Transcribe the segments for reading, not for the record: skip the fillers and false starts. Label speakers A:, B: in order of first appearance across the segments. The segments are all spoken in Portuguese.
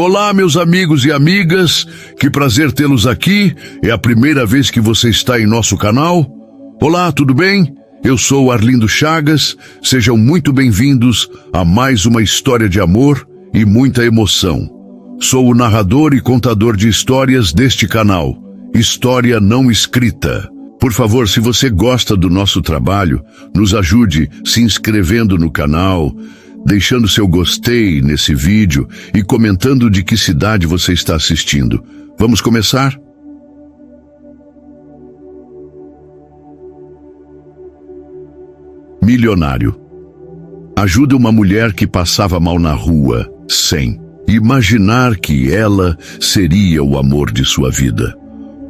A: Olá, meus amigos e amigas, que prazer tê-los aqui. É a primeira vez que você está em nosso canal. Olá, tudo bem? Eu sou Arlindo Chagas. Sejam muito bem-vindos a mais uma história de amor e muita emoção. Sou o narrador e contador de histórias deste canal, História Não Escrita. Por favor, se você gosta do nosso trabalho, nos ajude se inscrevendo no canal, deixando seu gostei nesse vídeo e comentando de que cidade você está assistindo. Vamos começar? Milionário. Ajuda uma mulher que passava mal na rua, sem imaginar que ela seria o amor de sua vida.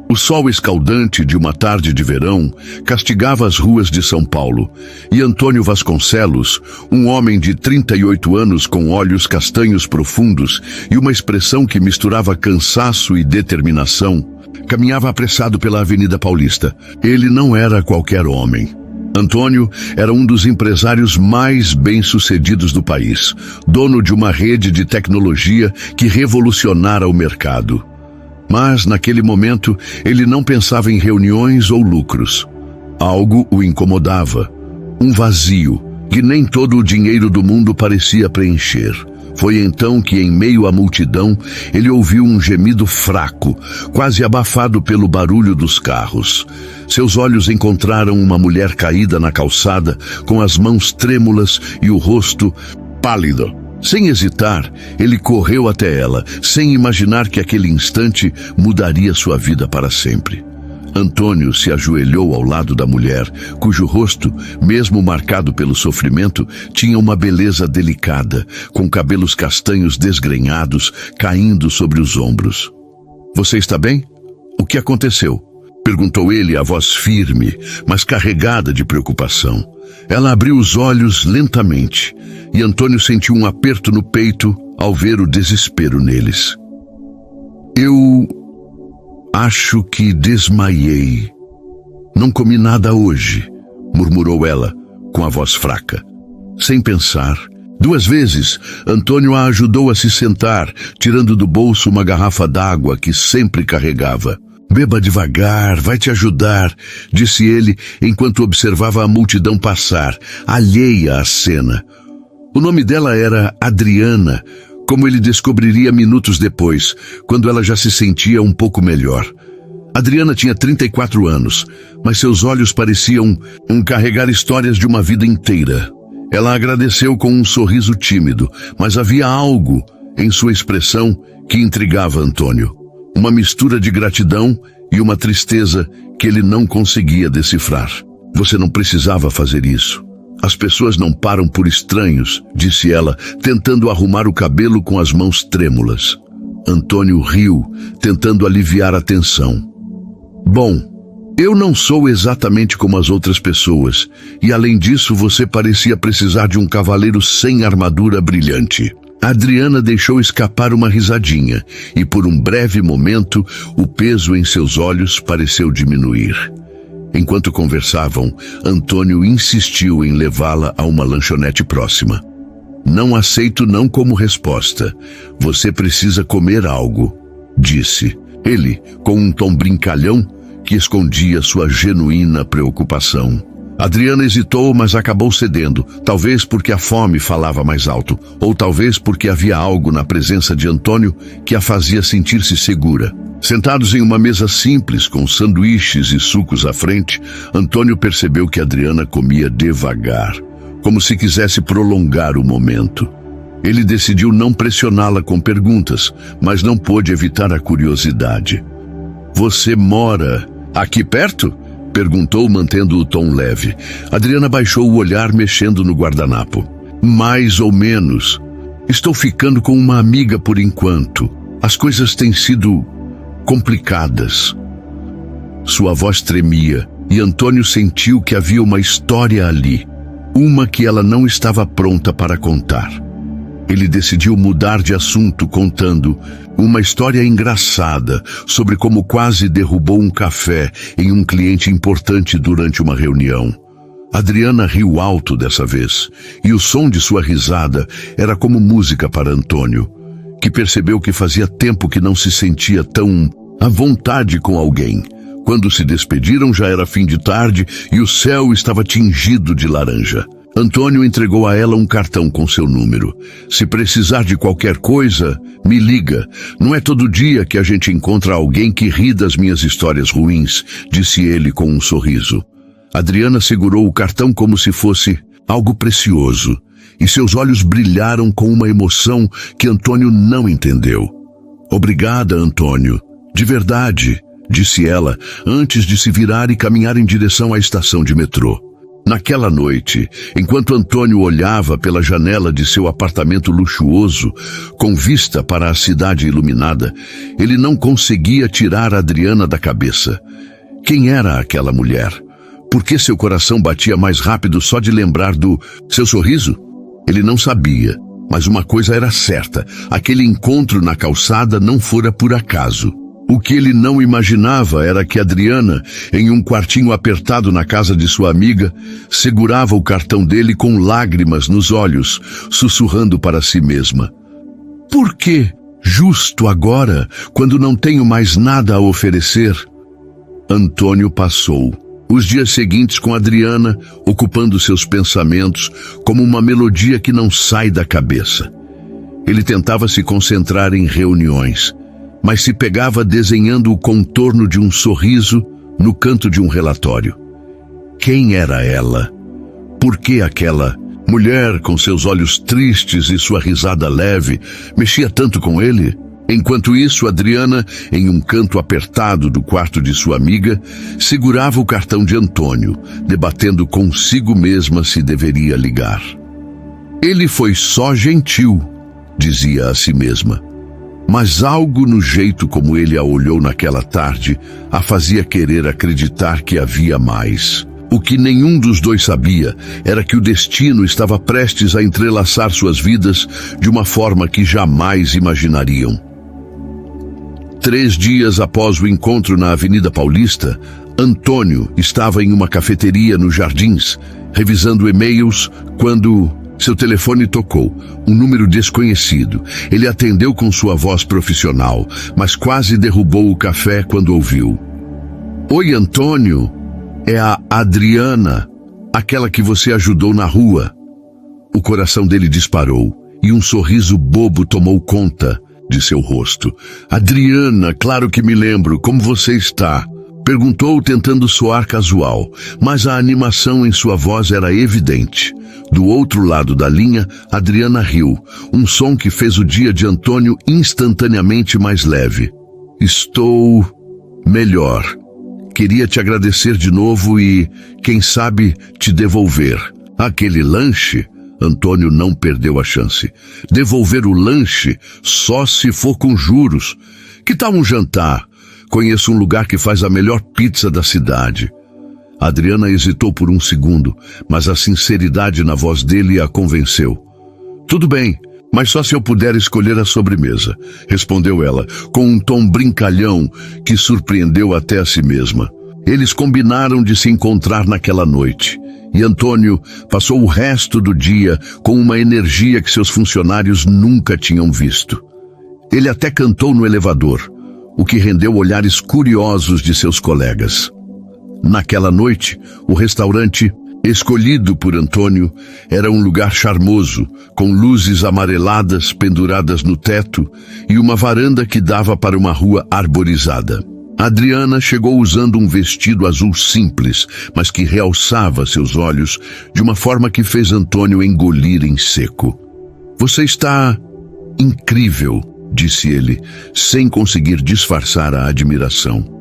A: O sol escaldante de uma tarde de verão castigava as ruas de São Paulo, e Antônio Vasconcelos, um homem de 38 anos com olhos castanhos profundos e uma expressão que misturava cansaço e determinação, caminhava apressado pela Avenida Paulista. Ele não era qualquer homem. Antônio era um dos empresários mais bem-sucedidos do país, dono de uma rede de tecnologia que revolucionara o mercado. Mas, naquele momento, ele não pensava em reuniões ou lucros. Algo o incomodava. Um vazio que nem todo o dinheiro do mundo parecia preencher. Foi então que, em meio à multidão, ele ouviu um gemido fraco, quase abafado pelo barulho dos carros. Seus olhos encontraram uma mulher caída na calçada, com as mãos trêmulas e o rosto pálido. Sem hesitar, ele correu até ela, sem imaginar que aquele instante mudaria sua vida para sempre. Antônio se ajoelhou ao lado da mulher, cujo rosto, mesmo marcado pelo sofrimento, tinha uma beleza delicada, com cabelos castanhos desgrenhados caindo sobre os ombros. "Você está bem? O que aconteceu?" perguntou ele, a voz firme, mas carregada de preocupação. Ela abriu os olhos lentamente, e Antônio sentiu um aperto no peito ao ver o desespero neles. "Eu acho que desmaiei. Não comi nada hoje", murmurou ela, com a voz fraca. Sem pensar, 2 vezes, Antônio a ajudou a se sentar, tirando do bolso uma garrafa d'água que sempre carregava. "Beba devagar, vai te ajudar", disse ele enquanto observava a multidão passar, alheia à cena. O nome dela era Adriana, como ele descobriria minutos depois, quando ela já se sentia um pouco melhor. Adriana tinha 34 anos, mas seus olhos pareciam carregar histórias de uma vida inteira. Ela agradeceu com um sorriso tímido, mas havia algo em sua expressão que intrigava Antônio. Uma mistura de gratidão e uma tristeza que ele não conseguia decifrar. "Você não precisava fazer isso. As pessoas não param por estranhos", disse ela, tentando arrumar o cabelo com as mãos trêmulas. Antônio riu, tentando aliviar a tensão. "Bom, eu não sou exatamente como as outras pessoas, e além disso você parecia precisar de um cavaleiro sem armadura brilhante." Adriana deixou escapar uma risadinha, e por um breve momento, o peso em seus olhos pareceu diminuir. Enquanto conversavam, Antônio insistiu em levá-la a uma lanchonete próxima. "Não aceito não como resposta. Você precisa comer algo", disse ele, com um tom brincalhão que escondia sua genuína preocupação. Adriana hesitou, mas acabou cedendo, talvez porque a fome falava mais alto, ou talvez porque havia algo na presença de Antônio que a fazia sentir-se segura. Sentados em uma mesa simples, com sanduíches e sucos à frente, Antônio percebeu que Adriana comia devagar, como se quisesse prolongar o momento. Ele decidiu não pressioná-la com perguntas, mas não pôde evitar a curiosidade. "Você mora aqui perto?" perguntou, mantendo o tom leve. Adriana baixou o olhar, mexendo no guardanapo. "Mais ou menos. Estou ficando com uma amiga por enquanto. As coisas têm sido complicadas." Sua voz tremia, e Antônio sentiu que havia uma história ali, uma que ela não estava pronta para contar. Ele decidiu mudar de assunto, contando uma história engraçada sobre como quase derrubou um café em um cliente importante durante uma reunião. Adriana riu alto dessa vez, e o som de sua risada era como música para Antônio, que percebeu que fazia tempo que não se sentia tão à vontade com alguém. Quando se despediram, já era fim de tarde e o céu estava tingido de laranja. Antônio entregou a ela um cartão com seu número. Se precisar de qualquer coisa, me liga. Não é todo dia que a gente encontra alguém que ri das minhas histórias ruins, disse ele com um sorriso. Adriana segurou o cartão como se fosse algo precioso, e seus olhos brilharam com uma emoção que Antônio não entendeu. Obrigada, Antônio. De verdade, disse ela, antes de se virar e caminhar em direção à estação de metrô. Naquela noite, enquanto Antônio olhava pela janela de seu apartamento luxuoso, com vista para a cidade iluminada, ele não conseguia tirar Adriana da cabeça. Quem era aquela mulher? Por que seu coração batia mais rápido só de lembrar do seu sorriso? Ele não sabia, mas uma coisa era certa: aquele encontro na calçada não fora por acaso. O que ele não imaginava era que Adriana, em um quartinho apertado na casa de sua amiga, segurava o cartão dele com lágrimas nos olhos, sussurrando para si mesma. Por que, justo agora, quando não tenho mais nada a oferecer? Antônio passou os dias seguintes com Adriana, ocupando seus pensamentos como uma melodia que não sai da cabeça. Ele tentava se concentrar em reuniões, mas se pegava desenhando o contorno de um sorriso no canto de um relatório. Quem era ela? Por que aquela mulher com seus olhos tristes e sua risada leve mexia tanto com ele? Enquanto isso, Adriana, em um canto apertado do quarto de sua amiga, segurava o cartão de Antônio, debatendo consigo mesma se deveria ligar. Ele foi só gentil, dizia a si mesma. Mas algo no jeito como ele a olhou naquela tarde a fazia querer acreditar que havia mais. O que nenhum dos dois sabia era que o destino estava prestes a entrelaçar suas vidas de uma forma que jamais imaginariam. 3 dias após o encontro na Avenida Paulista, Antônio estava em uma cafeteria nos Jardins, revisando e-mails, quando seu telefone tocou, um número desconhecido. Ele atendeu com sua voz profissional, mas quase derrubou o café quando ouviu. Oi, Antônio, é a Adriana, aquela que você ajudou na rua. O coração dele disparou e um sorriso bobo tomou conta de seu rosto. Adriana, claro que me lembro, como você está? Perguntou tentando soar casual, mas a animação em sua voz era evidente. Do outro lado da linha, Adriana riu, um som que fez o dia de Antônio instantaneamente mais leve. Estou melhor. Queria te agradecer de novo e, quem sabe, te devolver. Aquele lanche? Antônio não perdeu a chance. Devolver o lanche só se for com juros. Que tal um jantar? Conheço um lugar que faz a melhor pizza da cidade. Adriana hesitou por um segundo, mas a sinceridade na voz dele a convenceu. Tudo bem, mas só se eu puder escolher a sobremesa, respondeu ela, com um tom brincalhão que surpreendeu até a si mesma. Eles combinaram de se encontrar naquela noite, e Antônio passou o resto do dia com uma energia que seus funcionários nunca tinham visto. Ele até cantou no elevador, o que rendeu olhares curiosos de seus colegas. Naquela noite, o restaurante, escolhido por Antônio, era um lugar charmoso, com luzes amareladas penduradas no teto e uma varanda que dava para uma rua arborizada. Adriana chegou usando um vestido azul simples, mas que realçava seus olhos de uma forma que fez Antônio engolir em seco. Você está incrível, disse ele, sem conseguir disfarçar a admiração.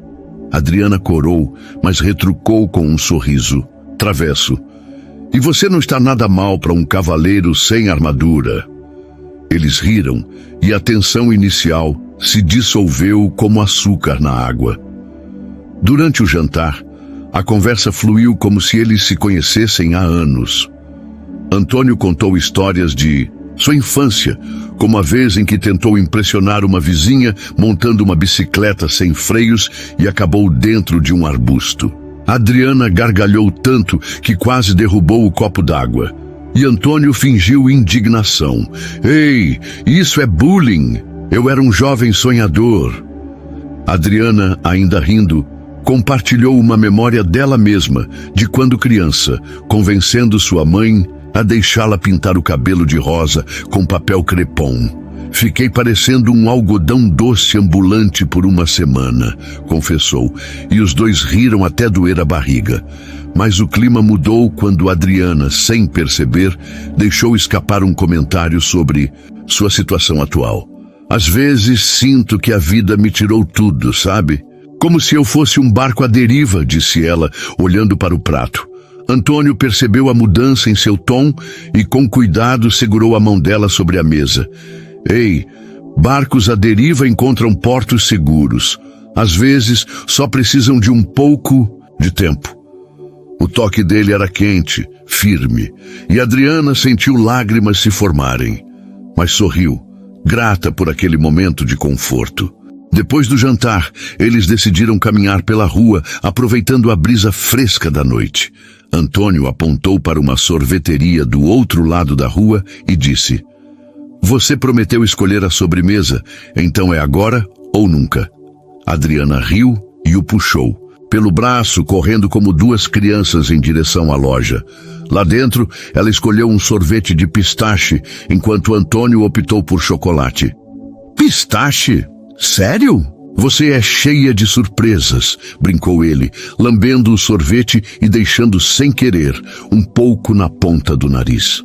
A: Adriana corou, mas retrucou com um sorriso travesso. E você não está nada mal para um cavaleiro sem armadura. Eles riram, e a tensão inicial se dissolveu como açúcar na água. Durante o jantar, a conversa fluiu como se eles se conhecessem há anos. Antônio contou histórias de sua infância, como a vez em que tentou impressionar uma vizinha montando uma bicicleta sem freios e acabou dentro de um arbusto. Adriana gargalhou tanto que quase derrubou o copo d'água. E Antônio fingiu indignação. Ei, isso é bullying! Eu era um jovem sonhador. Adriana, ainda rindo, compartilhou uma memória dela mesma, de quando criança, convencendo sua mãe a deixá-la pintar o cabelo de rosa com papel crepom. Fiquei parecendo um algodão doce ambulante por uma semana, confessou, e os dois riram até doer a barriga. Mas o clima mudou quando Adriana, sem perceber, deixou escapar um comentário sobre sua situação atual. Às vezes sinto que a vida me tirou tudo, sabe? Como se eu fosse um barco à deriva, disse ela, olhando para o prato. Antônio percebeu a mudança em seu tom e com cuidado segurou a mão dela sobre a mesa. Ei, barcos à deriva encontram portos seguros. Às vezes, só precisam de um pouco de tempo. O toque dele era quente, firme, e Adriana sentiu lágrimas se formarem. Mas sorriu, grata por aquele momento de conforto. Depois do jantar, eles decidiram caminhar pela rua, aproveitando a brisa fresca da noite. Antônio apontou para uma sorveteria do outro lado da rua e disse: Você prometeu escolher a sobremesa, então é agora ou nunca. Adriana riu e o puxou pelo braço, correndo como duas crianças em direção à loja. Lá dentro, ela escolheu um sorvete de pistache, enquanto Antônio optou por chocolate. Pistache? Sério? Você é cheia de surpresas, brincou ele, lambendo o sorvete e deixando sem querer um pouco na ponta do nariz.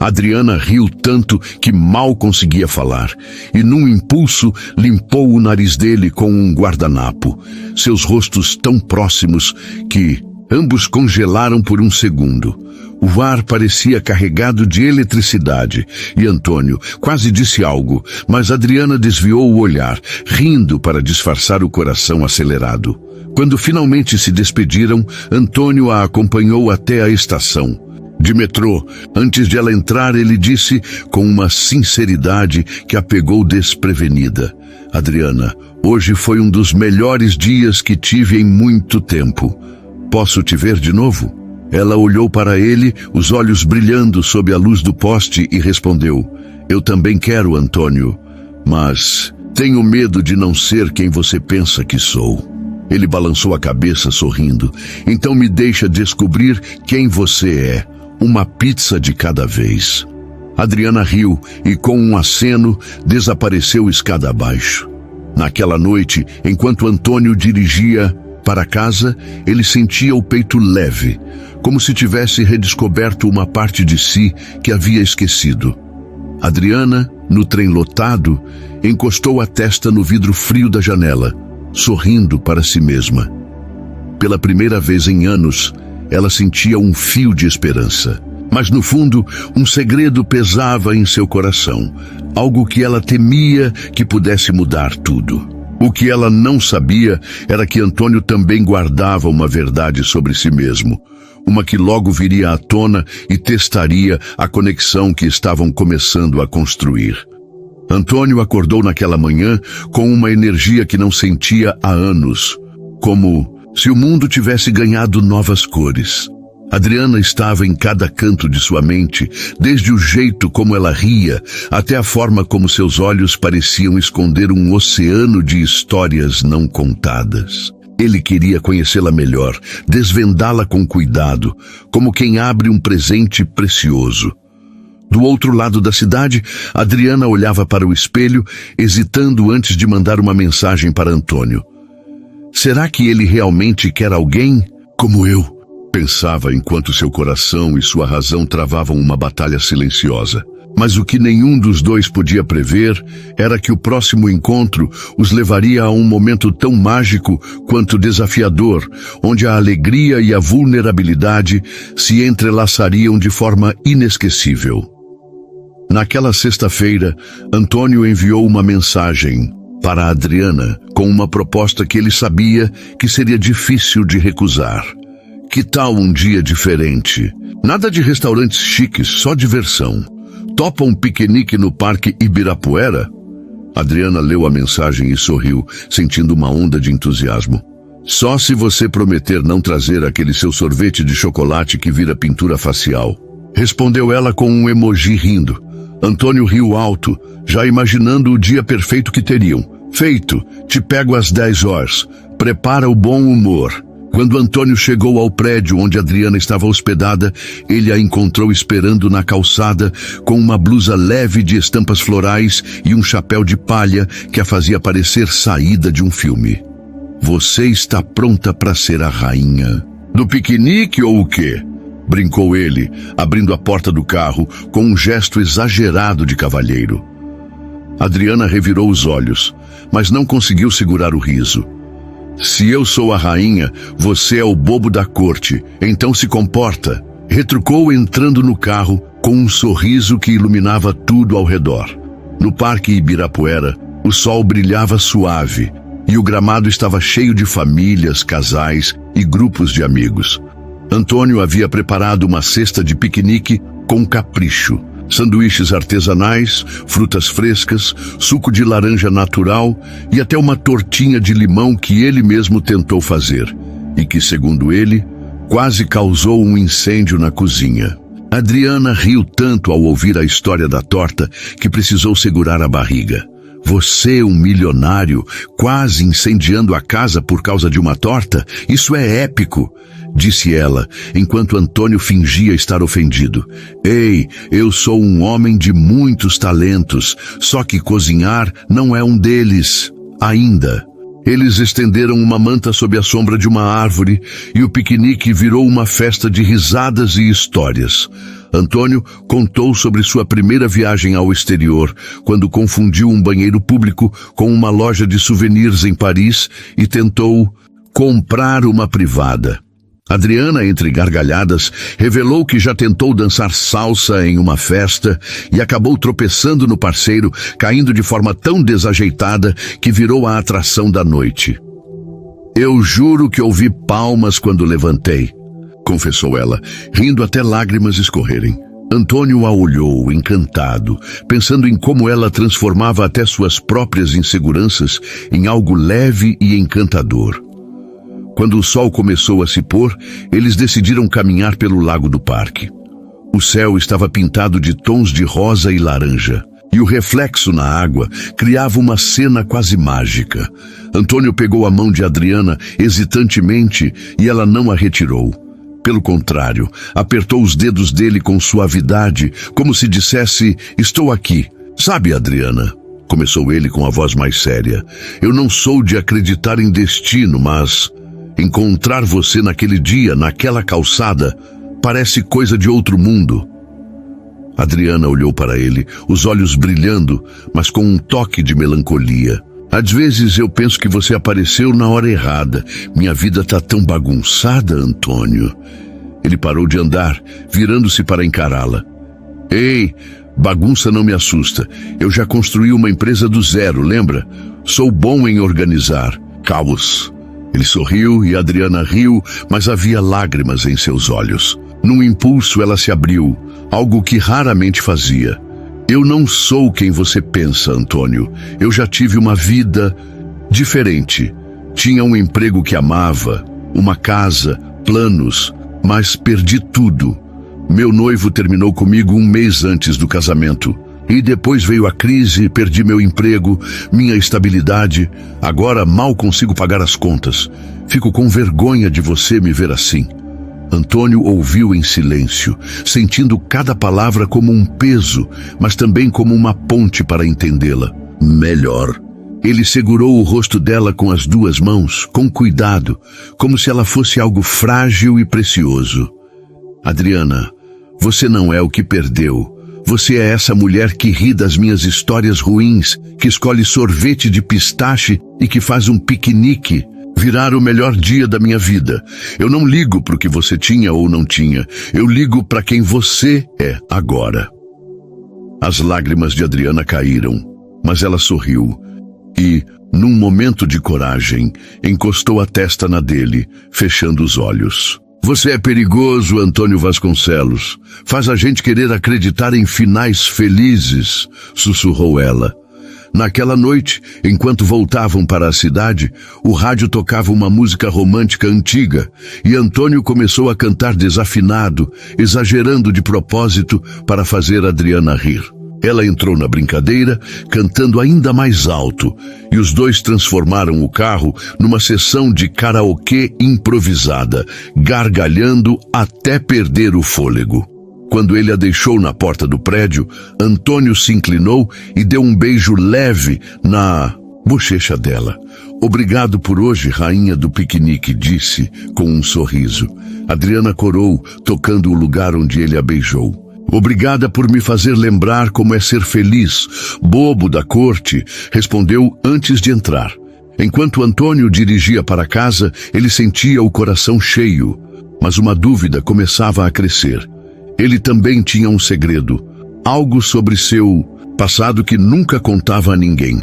A: Adriana riu tanto que mal conseguia falar, e num impulso limpou o nariz dele com um guardanapo, seus rostos tão próximos que ambos congelaram por um segundo. O ar parecia carregado de eletricidade, e Antônio quase disse algo, mas Adriana desviou o olhar, rindo para disfarçar o coração acelerado. Quando finalmente se despediram, Antônio a acompanhou até a estação de metrô. Antes de ela entrar, ele disse com uma sinceridade que a pegou desprevenida: Adriana, hoje foi um dos melhores dias que tive em muito tempo. Posso te ver de novo? Ela olhou para ele, os olhos brilhando sob a luz do poste, e respondeu: Eu também quero, Antônio, mas tenho medo de não ser quem você pensa que sou. Ele balançou a cabeça sorrindo. Então me deixa descobrir quem você é. Uma pizza de cada vez. Adriana riu e, com um aceno, desapareceu escada abaixo. Naquela noite, enquanto Antônio dirigia para casa, ele sentia o peito leve, como se tivesse redescoberto uma parte de si que havia esquecido. Adriana, no trem lotado, encostou a testa no vidro frio da janela, sorrindo para si mesma. Pela primeira vez em anos, ela sentia um fio de esperança. Mas no fundo, um segredo pesava em seu coração, algo que ela temia que pudesse mudar tudo. O que ela não sabia era que Antônio também guardava uma verdade sobre si mesmo, uma que logo viria à tona e testaria a conexão que estavam começando a construir. Antônio acordou naquela manhã com uma energia que não sentia há anos, como se o mundo tivesse ganhado novas cores. Adriana estava em cada canto de sua mente, desde o jeito como ela ria, até a forma como seus olhos pareciam esconder um oceano de histórias não contadas. Ele queria conhecê-la melhor, desvendá-la com cuidado, como quem abre um presente precioso. Do outro lado da cidade, Adriana olhava para o espelho, hesitando antes de mandar uma mensagem para Antônio. Será que ele realmente quer alguém como eu? Pensava enquanto seu coração e sua razão travavam uma batalha silenciosa. Mas o que nenhum dos dois podia prever era que o próximo encontro os levaria a um momento tão mágico quanto desafiador, onde a alegria e a vulnerabilidade se entrelaçariam de forma inesquecível. Naquela sexta-feira, Antônio enviou uma mensagem para Adriana com uma proposta que ele sabia que seria difícil de recusar. Que tal um dia diferente? Nada de restaurantes chiques, só diversão. Topa um piquenique no Parque Ibirapuera? Adriana leu a mensagem e sorriu, sentindo uma onda de entusiasmo. Só se você prometer não trazer aquele seu sorvete de chocolate que vira pintura facial. Respondeu ela com um emoji rindo. Antônio riu alto, já imaginando o dia perfeito que teriam. Feito, te pego às 10 horas. Prepara o bom humor. Quando Antônio chegou ao prédio onde Adriana estava hospedada, ele a encontrou esperando na calçada com uma blusa leve de estampas florais e um chapéu de palha que a fazia parecer saída de um filme. Você está pronta para ser a rainha do piquenique ou o quê? Brincou ele, abrindo a porta do carro com um gesto exagerado de cavalheiro. Adriana revirou os olhos, mas não conseguiu segurar o riso. Se eu sou a rainha, você é o bobo da corte, então se comporta, retrucou entrando no carro com um sorriso que iluminava tudo ao redor. No Parque Ibirapuera, o sol brilhava suave e o gramado estava cheio de famílias, casais e grupos de amigos. Antônio havia preparado uma cesta de piquenique com capricho. Sanduíches artesanais, frutas frescas, suco de laranja natural e até uma tortinha de limão que ele mesmo tentou fazer e que, segundo ele, quase causou um incêndio na cozinha. Adriana riu tanto ao ouvir a história da torta que precisou segurar a barriga. Você, um milionário, quase incendiando a casa por causa de uma torta? Isso é épico, disse ela, enquanto Antônio fingia estar ofendido. Ei, eu sou um homem de muitos talentos, só que cozinhar não é um deles, ainda. Eles estenderam uma manta sob a sombra de uma árvore e o piquenique virou uma festa de risadas e histórias. Antônio contou sobre sua primeira viagem ao exterior, quando confundiu um banheiro público com uma loja de souvenirs em Paris e tentou comprar uma privada. Adriana, entre gargalhadas, revelou que já tentou dançar salsa em uma festa e acabou tropeçando no parceiro, caindo de forma tão desajeitada que virou a atração da noite. Eu juro que ouvi palmas quando levantei, confessou ela, rindo até lágrimas escorrerem. Antônio a olhou, encantado, pensando em como ela transformava até suas próprias inseguranças em algo leve e encantador. Quando o sol começou a se pôr, eles decidiram caminhar pelo lago do parque. O céu estava pintado de tons de rosa e laranja, e o reflexo na água criava uma cena quase mágica. Antônio pegou a mão de Adriana hesitantemente e ela não a retirou. Pelo contrário, apertou os dedos dele com suavidade, como se dissesse, estou aqui. Sabe, Adriana, começou ele com a voz mais séria, eu não sou de acreditar em destino, mas encontrar você naquele dia, naquela calçada, parece coisa de outro mundo. Adriana olhou para ele, os olhos brilhando, mas com um toque de melancolia. Às vezes eu penso que você apareceu na hora errada. Minha vida tá tão bagunçada, Antônio. Ele parou de andar, virando-se para encará-la. Ei, bagunça não me assusta. Eu já construí uma empresa do zero, lembra? Sou bom em organizar. Caos. Ele sorriu e Adriana riu, mas havia lágrimas em seus olhos. Num impulso ela se abriu, algo que raramente fazia. Eu não sou quem você pensa, Antônio. Eu já tive uma vida diferente. Tinha um emprego que amava, uma casa, planos, mas perdi tudo. Meu noivo terminou comigo um mês antes do casamento. E depois veio a crise, perdi meu emprego, minha estabilidade. Agora mal consigo pagar as contas. Fico com vergonha de você me ver assim. Antônio ouviu em silêncio, sentindo cada palavra como um peso, mas também como uma ponte para entendê-la melhor. Ele segurou o rosto dela com as duas mãos, com cuidado, como se ela fosse algo frágil e precioso. Adriana, você não é o que perdeu. Você é essa mulher que ri das minhas histórias ruins, que escolhe sorvete de pistache e que faz um piquenique virar o melhor dia da minha vida. Eu não ligo para o que você tinha ou não tinha. Eu ligo para quem você é agora. As lágrimas de Adriana caíram, mas ela sorriu e, num momento de coragem, encostou a testa na dele, fechando os olhos. Você é perigoso, Antônio Vasconcelos. Faz a gente querer acreditar em finais felizes, sussurrou ela. Naquela noite, enquanto voltavam para a cidade, o rádio tocava uma música romântica antiga e Antônio começou a cantar desafinado, exagerando de propósito para fazer Adriana rir. Ela entrou na brincadeira, cantando ainda mais alto, e os dois transformaram o carro numa sessão de karaokê improvisada, gargalhando até perder o fôlego. Quando ele a deixou na porta do prédio, Antônio se inclinou e deu um beijo leve na bochecha dela. "Obrigado por hoje, rainha do piquenique", disse, com um sorriso. Adriana corou, tocando o lugar onde ele a beijou. "Obrigada por me fazer lembrar como é ser feliz, bobo da corte", respondeu antes de entrar. Enquanto Antônio dirigia para casa, ele sentia o coração cheio, mas uma dúvida começava a crescer. Ele também tinha um segredo, algo sobre seu passado que nunca contava a ninguém.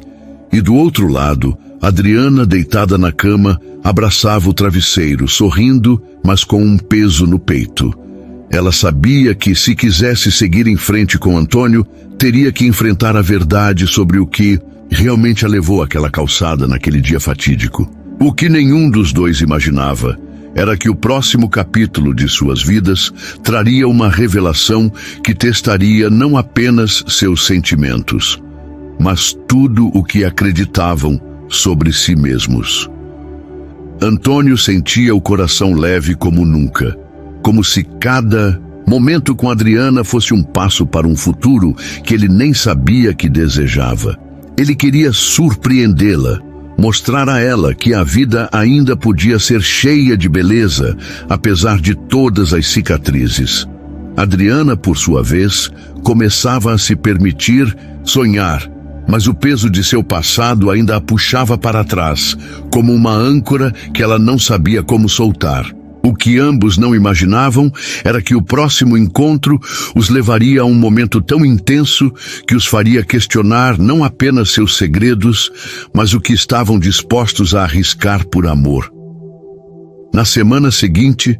A: E do outro lado, Adriana, deitada na cama, abraçava o travesseiro, sorrindo, mas com um peso no peito. Ela sabia que, se quisesse seguir em frente com Antônio, teria que enfrentar a verdade sobre o que realmente a levou àquela calçada naquele dia fatídico. O que nenhum dos dois imaginava era que o próximo capítulo de suas vidas traria uma revelação que testaria não apenas seus sentimentos, mas tudo o que acreditavam sobre si mesmos. Antônio sentia o coração leve como nunca, como se cada momento com Adriana fosse um passo para um futuro que ele nem sabia que desejava. Ele queria surpreendê-la, mostrar a ela que a vida ainda podia ser cheia de beleza, apesar de todas as cicatrizes. Adriana, por sua vez, começava a se permitir sonhar, mas o peso de seu passado ainda a puxava para trás, como uma âncora que ela não sabia como soltar. O que ambos não imaginavam era que o próximo encontro os levaria a um momento tão intenso que os faria questionar não apenas seus segredos, mas o que estavam dispostos a arriscar por amor. Na semana seguinte,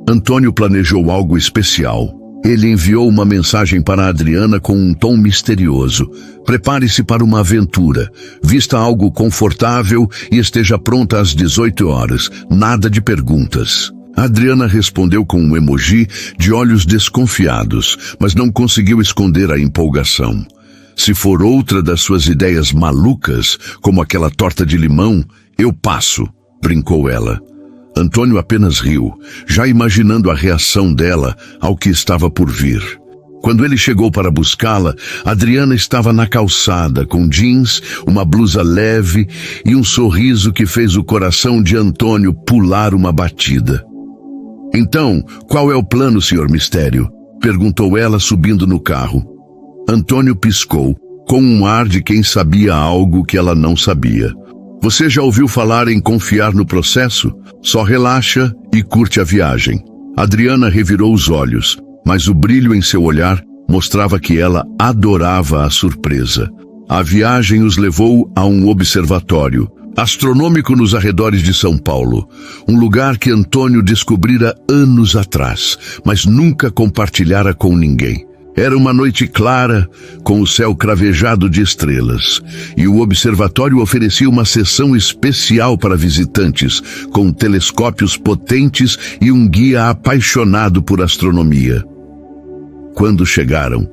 A: Antônio planejou algo especial. Ele enviou uma mensagem para Adriana com um tom misterioso. "Prepare-se para uma aventura. Vista algo confortável e esteja pronta às 18 horas. Nada de perguntas." Adriana respondeu com um emoji de olhos desconfiados, mas não conseguiu esconder a empolgação. "Se for outra das suas ideias malucas, como aquela torta de limão, eu passo", brincou ela. Antônio apenas riu, já imaginando a reação dela ao que estava por vir. Quando ele chegou para buscá-la, Adriana estava na calçada, com jeans, uma blusa leve e um sorriso que fez o coração de Antônio pular uma batida. "Então, qual é o plano, Sr. Mistério?", perguntou ela subindo no carro. Antônio piscou, com um ar de quem sabia algo que ela não sabia. "Você já ouviu falar em confiar no processo? Só relaxa e curte a viagem." Adriana revirou os olhos, mas o brilho em seu olhar mostrava que ela adorava a surpresa. A viagem os levou a um observatório astronômico nos arredores de São Paulo, um lugar que Antônio descobrira anos atrás, mas nunca compartilhara com ninguém. Era uma noite clara, com o céu cravejado de estrelas, e o observatório oferecia uma sessão especial para visitantes, com telescópios potentes e um guia apaixonado por astronomia. Quando chegaram,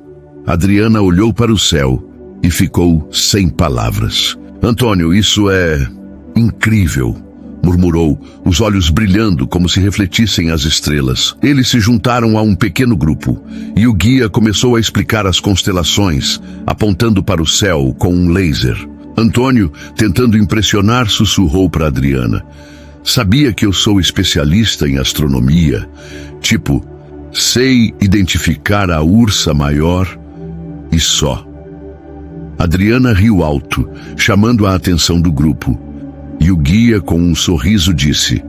A: Adriana olhou para o céu e ficou sem palavras. "Antônio, isso é incrível", murmurou, os olhos brilhando como se refletissem as estrelas. Eles se juntaram a um pequeno grupo, e o guia começou a explicar as constelações, apontando para o céu com um laser. Antônio, tentando impressionar, sussurrou para Adriana: "Sabia que eu sou especialista em astronomia? Tipo, sei identificar a ursa maior e só." Adriana riu alto, chamando a atenção do grupo, e o guia, com um sorriso, disse: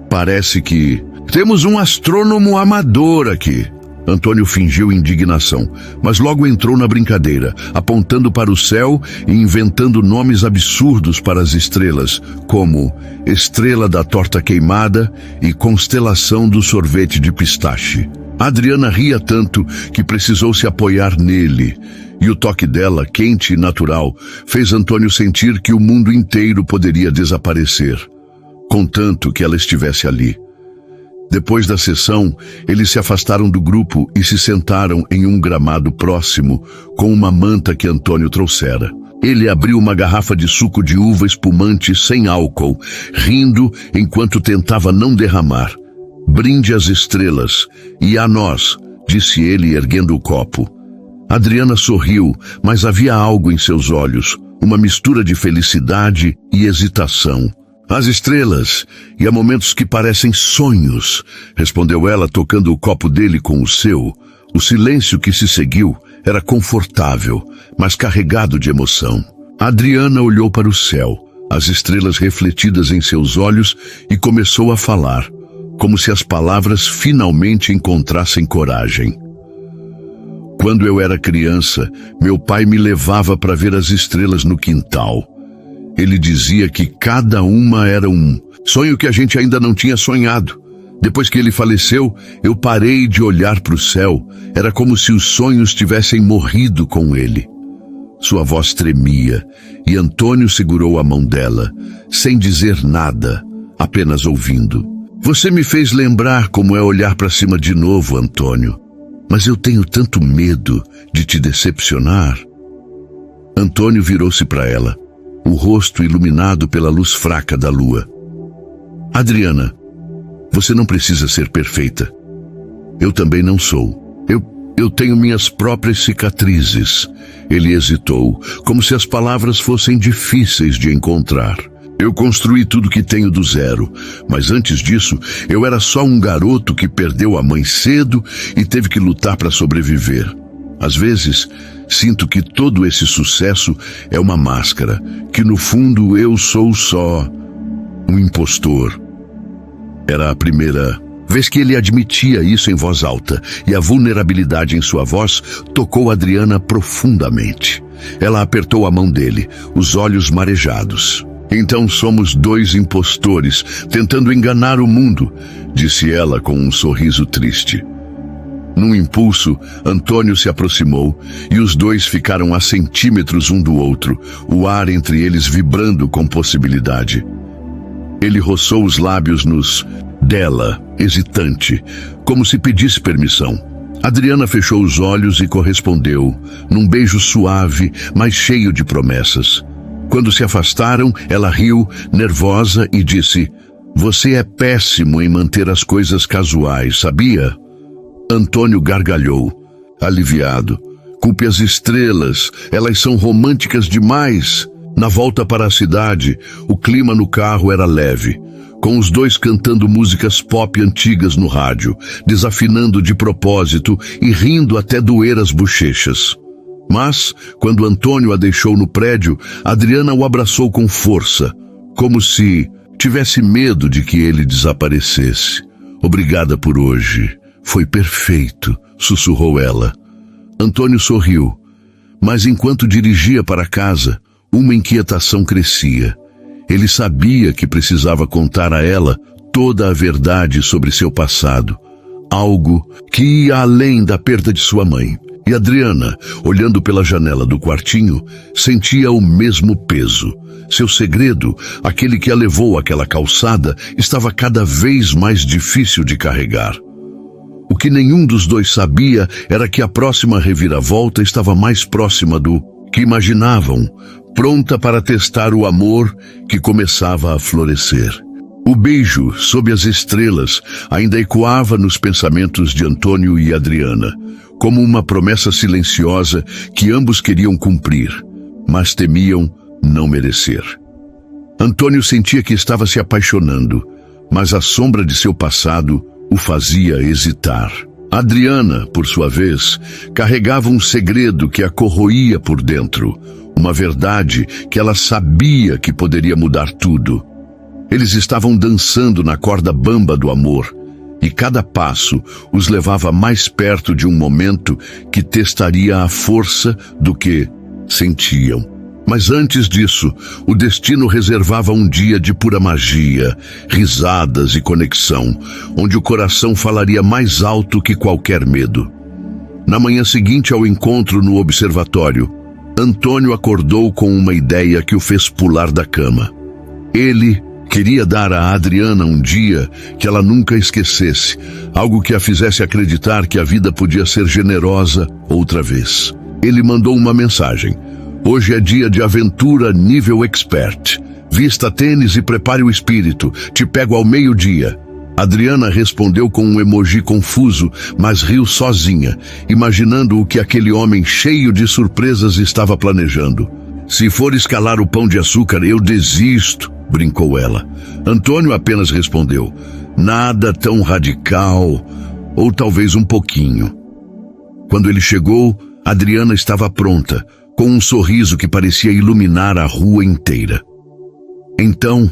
A: "Parece que temos um astrônomo amador aqui." Antônio fingiu indignação, mas logo entrou na brincadeira, apontando para o céu e inventando nomes absurdos para as estrelas, como Estrela da Torta Queimada e Constelação do Sorvete de Pistache. Adriana ria tanto que precisou se apoiar nele, e o toque dela, quente e natural, fez Antônio sentir que o mundo inteiro poderia desaparecer, contanto que ela estivesse ali. Depois da sessão, eles se afastaram do grupo e se sentaram em um gramado próximo com uma manta que Antônio trouxera. Ele abriu uma garrafa de suco de uva espumante sem álcool, rindo enquanto tentava não derramar. "Brinde às estrelas e a nós", disse ele erguendo o copo. Adriana sorriu, mas havia algo em seus olhos, uma mistura de felicidade e hesitação. "Às estrelas, e há momentos que parecem sonhos", respondeu ela, tocando o copo dele com o seu. O silêncio que se seguiu era confortável, mas carregado de emoção. Adriana olhou para o céu, as estrelas refletidas em seus olhos, e começou a falar, como se as palavras finalmente encontrassem coragem. "Quando eu era criança, meu pai me levava para ver as estrelas no quintal. Ele dizia que cada uma era um sonho que a gente ainda não tinha sonhado. Depois que ele faleceu, eu parei de olhar para o céu. Era como se os sonhos tivessem morrido com ele." Sua voz tremia, e Antônio segurou a mão dela, sem dizer nada, apenas ouvindo. "Você me fez lembrar como é olhar para cima de novo, Antônio. Mas eu tenho tanto medo de te decepcionar." Antônio virou-se para ela, o rosto iluminado pela luz fraca da lua. "Adriana, você não precisa ser perfeita. Eu também não sou. Eu tenho minhas próprias cicatrizes." Ele hesitou, como se as palavras fossem difíceis de encontrar. "Eu construí tudo que tenho do zero, mas antes disso, eu era só um garoto que perdeu a mãe cedo e teve que lutar para sobreviver. Às vezes, sinto que todo esse sucesso é uma máscara, que no fundo eu sou só um impostor." Era a primeira vez que ele admitia isso em voz alta, e a vulnerabilidade em sua voz tocou Adriana profundamente. Ela apertou a mão dele, os olhos marejados. "Então somos dois impostores, tentando enganar o mundo", disse ela com um sorriso triste. Num impulso, Antônio se aproximou, e os dois ficaram a centímetros um do outro, o ar entre eles vibrando com possibilidade. Ele roçou os lábios nos dela, hesitante, como se pedisse permissão. Adriana fechou os olhos e correspondeu, num beijo suave, mas cheio de promessas. Quando se afastaram, ela riu, nervosa, e disse: "Você é péssimo em manter as coisas casuais, sabia?" Antônio gargalhou, aliviado. "Culpe as estrelas, elas são românticas demais." Na volta para a cidade, o clima no carro era leve, com os dois cantando músicas pop antigas no rádio, desafinando de propósito e rindo até doer as bochechas. Mas, quando Antônio a deixou no prédio, Adriana o abraçou com força, como se tivesse medo de que ele desaparecesse. "Obrigada por hoje. Foi perfeito", sussurrou ela. Antônio sorriu, mas enquanto dirigia para casa, uma inquietação crescia. Ele sabia que precisava contar a ela toda a verdade sobre seu passado, algo que ia além da perda de sua mãe. E Adriana, olhando pela janela do quartinho, sentia o mesmo peso. Seu segredo, aquele que a levou àquela calçada, estava cada vez mais difícil de carregar. O que nenhum dos dois sabia era que a próxima reviravolta estava mais próxima do que imaginavam, pronta para testar o amor que começava a florescer. O beijo sob as estrelas ainda ecoava nos pensamentos de Antônio e Adriana, como uma promessa silenciosa que ambos queriam cumprir, mas temiam não merecer. Antônio sentia que estava se apaixonando, mas a sombra de seu passado o fazia hesitar. Adriana, por sua vez, carregava um segredo que a corroía por dentro, uma verdade que ela sabia que poderia mudar tudo. Eles estavam dançando na corda bamba do amor, e cada passo os levava mais perto de um momento que testaria a força do que sentiam. Mas antes disso, o destino reservava um dia de pura magia, risadas e conexão, onde o coração falaria mais alto que qualquer medo. Na manhã seguinte ao encontro no observatório, Antônio acordou com uma ideia que o fez pular da cama. Ele Queria dar a Adriana um dia que ela nunca esquecesse, algo que a fizesse acreditar que a vida podia ser generosa outra vez. Ele mandou uma mensagem: hoje é dia de aventura nível expert. Vista tênis e prepare o espírito. Te pego ao meio-dia. Adriana respondeu com um emoji confuso, mas riu sozinha, imaginando o que aquele homem cheio de surpresas estava planejando. Se for escalar o pão de açúcar, eu desisto, brincou ela. Antônio apenas respondeu: nada tão radical, ou talvez um pouquinho. Quando ele chegou, Adriana estava pronta, com um sorriso que parecia iluminar a rua inteira. Então,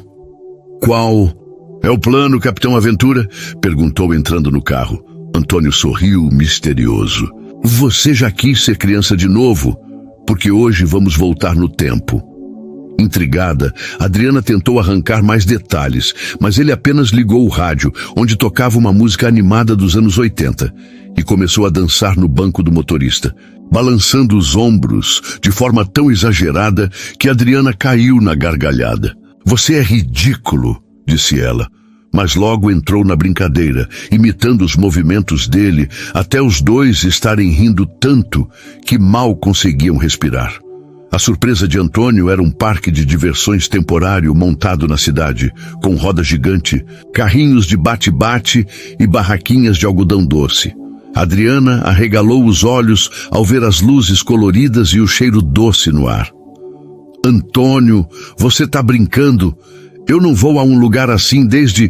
A: qual é o plano, Capitão Aventura? Perguntou entrando no carro. Antônio sorriu misterioso. Você já quis ser criança de novo? Porque hoje vamos voltar no tempo. Intrigada, Adriana tentou arrancar mais detalhes, mas ele apenas ligou o rádio, onde tocava uma música animada dos anos 80, e começou a dançar no banco do motorista, balançando os ombros de forma tão exagerada que Adriana caiu na gargalhada. Você é ridículo, disse ela, mas logo entrou na brincadeira, imitando os movimentos dele, até os dois estarem rindo tanto que mal conseguiam respirar. A surpresa de Antônio era um parque de diversões temporário montado na cidade, com roda gigante, carrinhos de bate-bate e barraquinhas de algodão doce. Adriana arregalou os olhos ao ver as luzes coloridas e o cheiro doce no ar. Antônio, você tá brincando? Eu não vou a um lugar assim desde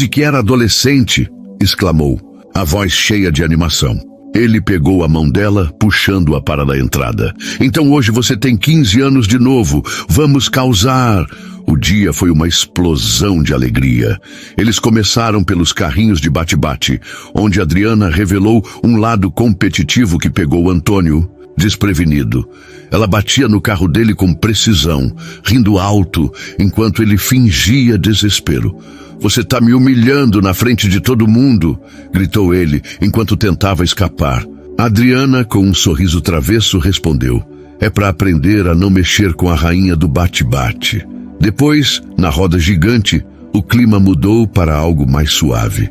A: que era adolescente, exclamou, a voz cheia de animação. Ele pegou a mão dela, puxando-a para a entrada. Então hoje você tem 15 anos de novo. Vamos causar. O dia foi uma explosão de alegria. Eles começaram pelos carrinhos de bate-bate, onde Adriana revelou um lado competitivo que pegou Antônio desprevenido. Ela batia no carro dele com precisão, rindo alto, enquanto ele fingia desespero. Você tá me humilhando na frente de todo mundo, gritou ele, enquanto tentava escapar. Adriana, com um sorriso travesso, respondeu: é para aprender a não mexer com a rainha do bate-bate. Depois, na roda gigante, o clima mudou para algo mais suave.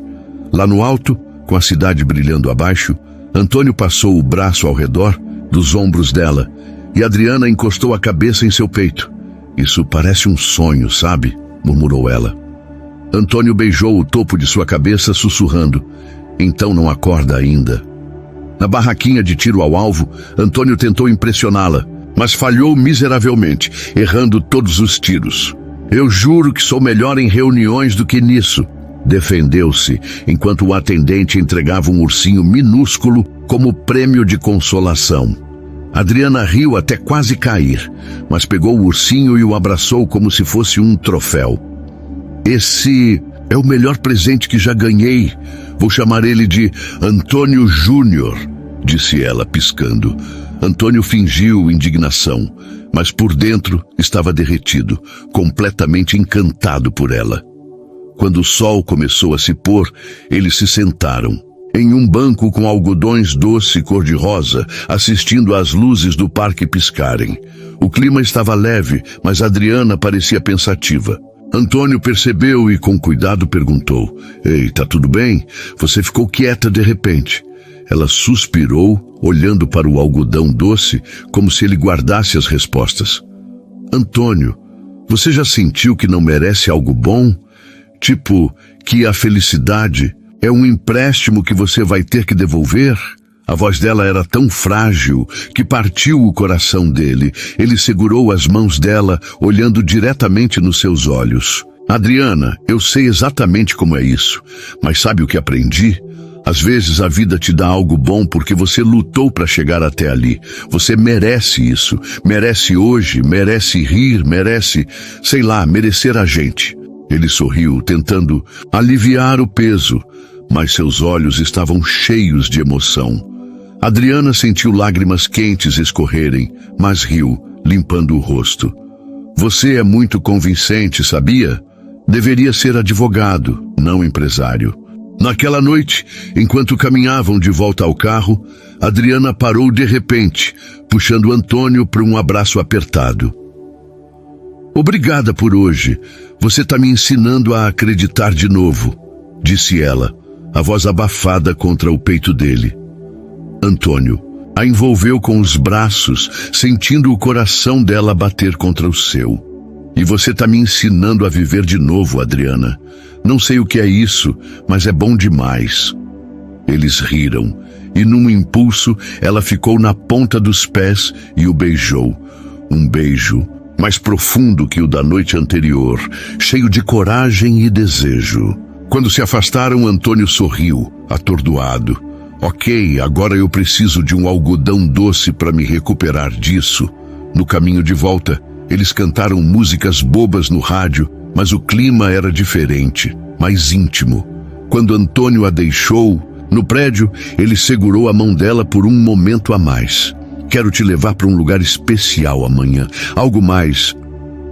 A: Lá no alto, com a cidade brilhando abaixo, Antônio passou o braço ao redor dos ombros dela, e Adriana encostou a cabeça em seu peito. Isso parece um sonho, sabe? Murmurou ela. Antônio beijou o topo de sua cabeça, sussurrando: então não acorda ainda. Na barraquinha de tiro ao alvo, Antônio tentou impressioná-la, mas falhou miseravelmente, errando todos os tiros. Eu juro que sou melhor em reuniões do que nisso, defendeu-se, enquanto o atendente entregava um ursinho minúsculo como prêmio de consolação. Adriana riu até quase cair, mas pegou o ursinho e o abraçou como se fosse um troféu. Esse é o melhor presente que já ganhei. Vou chamar ele de Antônio Júnior, disse ela, piscando. Antônio fingiu indignação, mas por dentro estava derretido, completamente encantado por ela. Quando o sol começou a se pôr, eles se sentaram em um banco com algodões doce cor-de-rosa, assistindo às luzes do parque piscarem. O clima estava leve, mas Adriana parecia pensativa. Antônio percebeu e com cuidado perguntou: ei, tá tudo bem? Você ficou quieta de repente. Ela suspirou, olhando para o algodão doce, como se ele guardasse as respostas. Antônio, você já sentiu que não merece algo bom? Tipo, que a felicidade é um empréstimo que você vai ter que devolver? A voz dela era tão frágil que partiu o coração dele. Ele segurou as mãos dela, olhando diretamente nos seus olhos. Adriana, eu sei exatamente como é isso, mas sabe o que aprendi? Às vezes a vida te dá algo bom porque você lutou para chegar até ali. Você merece isso. Merece hoje, merece rir, merece, merecer a gente. Ele sorriu, tentando aliviar o peso, mas seus olhos estavam cheios de emoção. Adriana sentiu lágrimas quentes escorrerem, mas riu, limpando o rosto. Você é muito convincente, sabia? Deveria ser advogado, não empresário. Naquela noite, enquanto caminhavam de volta ao carro, Adriana parou de repente, puxando Antônio para um abraço apertado. Obrigada por hoje. Você está me ensinando a acreditar de novo, disse ela, a voz abafada contra o peito dele. Antônio a envolveu com os braços, sentindo o coração dela bater contra o seu. E você está me ensinando a viver de novo, Adriana. Não sei o que é isso, mas é bom demais. Eles riram, e num impulso ela ficou na ponta dos pés e o beijou. Um beijo mais profundo que o da noite anterior, cheio de coragem e desejo. Quando se afastaram, Antônio sorriu, atordoado. Ok, agora eu preciso de um algodão doce para me recuperar disso. No caminho de volta, eles cantaram músicas bobas no rádio, mas o clima era diferente, mais íntimo. Quando Antônio a deixou, no prédio, ele segurou a mão dela por um momento a mais. Quero te levar para um lugar especial amanhã, algo mais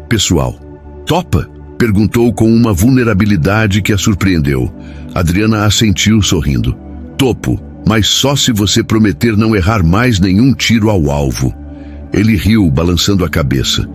A: pessoal. Topa? Perguntou com uma vulnerabilidade que a surpreendeu. Adriana assentiu sorrindo. Topo, mas só se você prometer não errar mais nenhum tiro ao alvo. Ele riu, balançando a cabeça.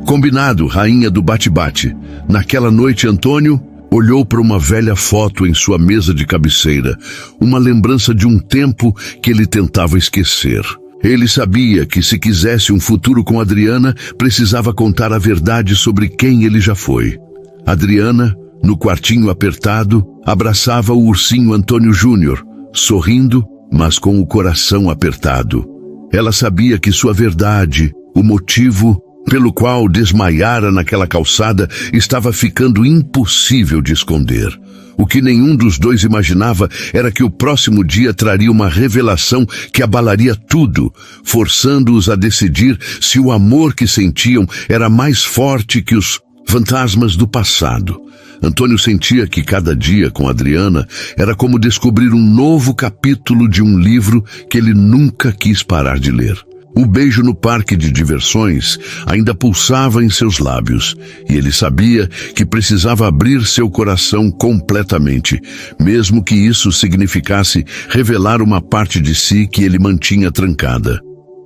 A: Combinado, rainha do bate-bate. Naquela noite, Antônio olhou para uma velha foto em sua mesa de cabeceira, uma lembrança de um tempo que ele tentava esquecer. Ele sabia que se quisesse um futuro com Adriana, precisava contar a verdade sobre quem ele já foi. Adriana, no quartinho apertado, abraçava o ursinho Antônio Júnior, sorrindo, mas com o coração apertado. Ela sabia que sua verdade, o motivo pelo qual desmaiara naquela calçada, estava ficando impossível de esconder. O que nenhum dos dois imaginava era que o próximo dia traria uma revelação que abalaria tudo, forçando-os a decidir se o amor que sentiam era mais forte que os fantasmas do passado. Antônio sentia que cada dia com Adriana era como descobrir um novo capítulo de um livro que ele nunca quis parar de ler. O beijo no parque de diversões ainda pulsava em seus lábios, e ele sabia que precisava abrir seu coração completamente, mesmo que isso significasse revelar uma parte de si que ele mantinha trancada.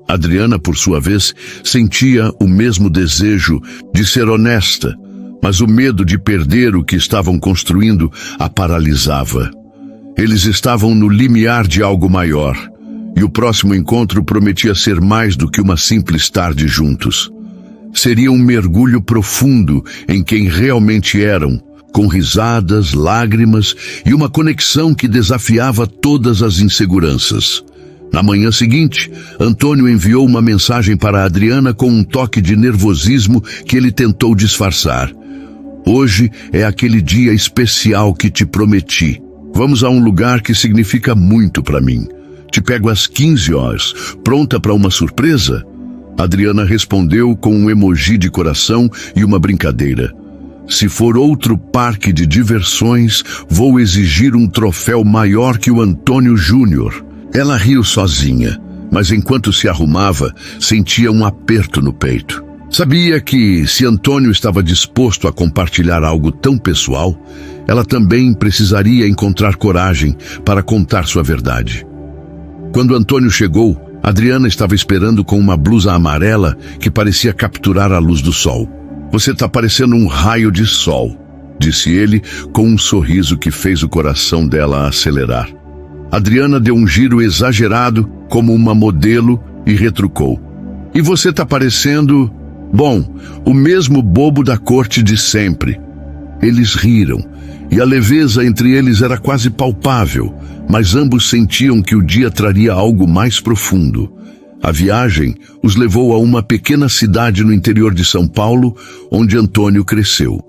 A: Adriana, por sua vez, sentia o mesmo desejo de ser honesta, mas o medo de perder o que estavam construindo a paralisava. Eles estavam no limiar de algo maior, e o próximo encontro prometia ser mais do que uma simples tarde juntos. Seria um mergulho profundo em quem realmente eram, com risadas, lágrimas e uma conexão que desafiava todas as inseguranças. Na manhã seguinte, Antônio enviou uma mensagem para Adriana com um toque de nervosismo que ele tentou disfarçar. Hoje é aquele dia especial que te prometi. Vamos a um lugar que significa muito para mim. Te pego às 15 horas. Pronta para uma surpresa? Adriana respondeu com um emoji de coração e uma brincadeira. Se for outro parque de diversões, vou exigir um troféu maior que o Antônio Júnior. Ela riu sozinha, mas enquanto se arrumava, sentia um aperto no peito. Sabia que, se Antônio estava disposto a compartilhar algo tão pessoal, ela também precisaria encontrar coragem para contar sua verdade. Quando Antônio chegou, Adriana estava esperando com uma blusa amarela que parecia capturar a luz do sol. Você está parecendo um raio de sol, disse ele com um sorriso que fez o coração dela acelerar. Adriana deu um giro exagerado, como uma modelo, e retrucou. E você está parecendo... Bom, o mesmo bobo da corte de sempre. Eles riram, e a leveza entre eles era quase palpável, mas ambos sentiam que o dia traria algo mais profundo. A viagem os levou a uma pequena cidade no interior de São Paulo, onde Antônio cresceu.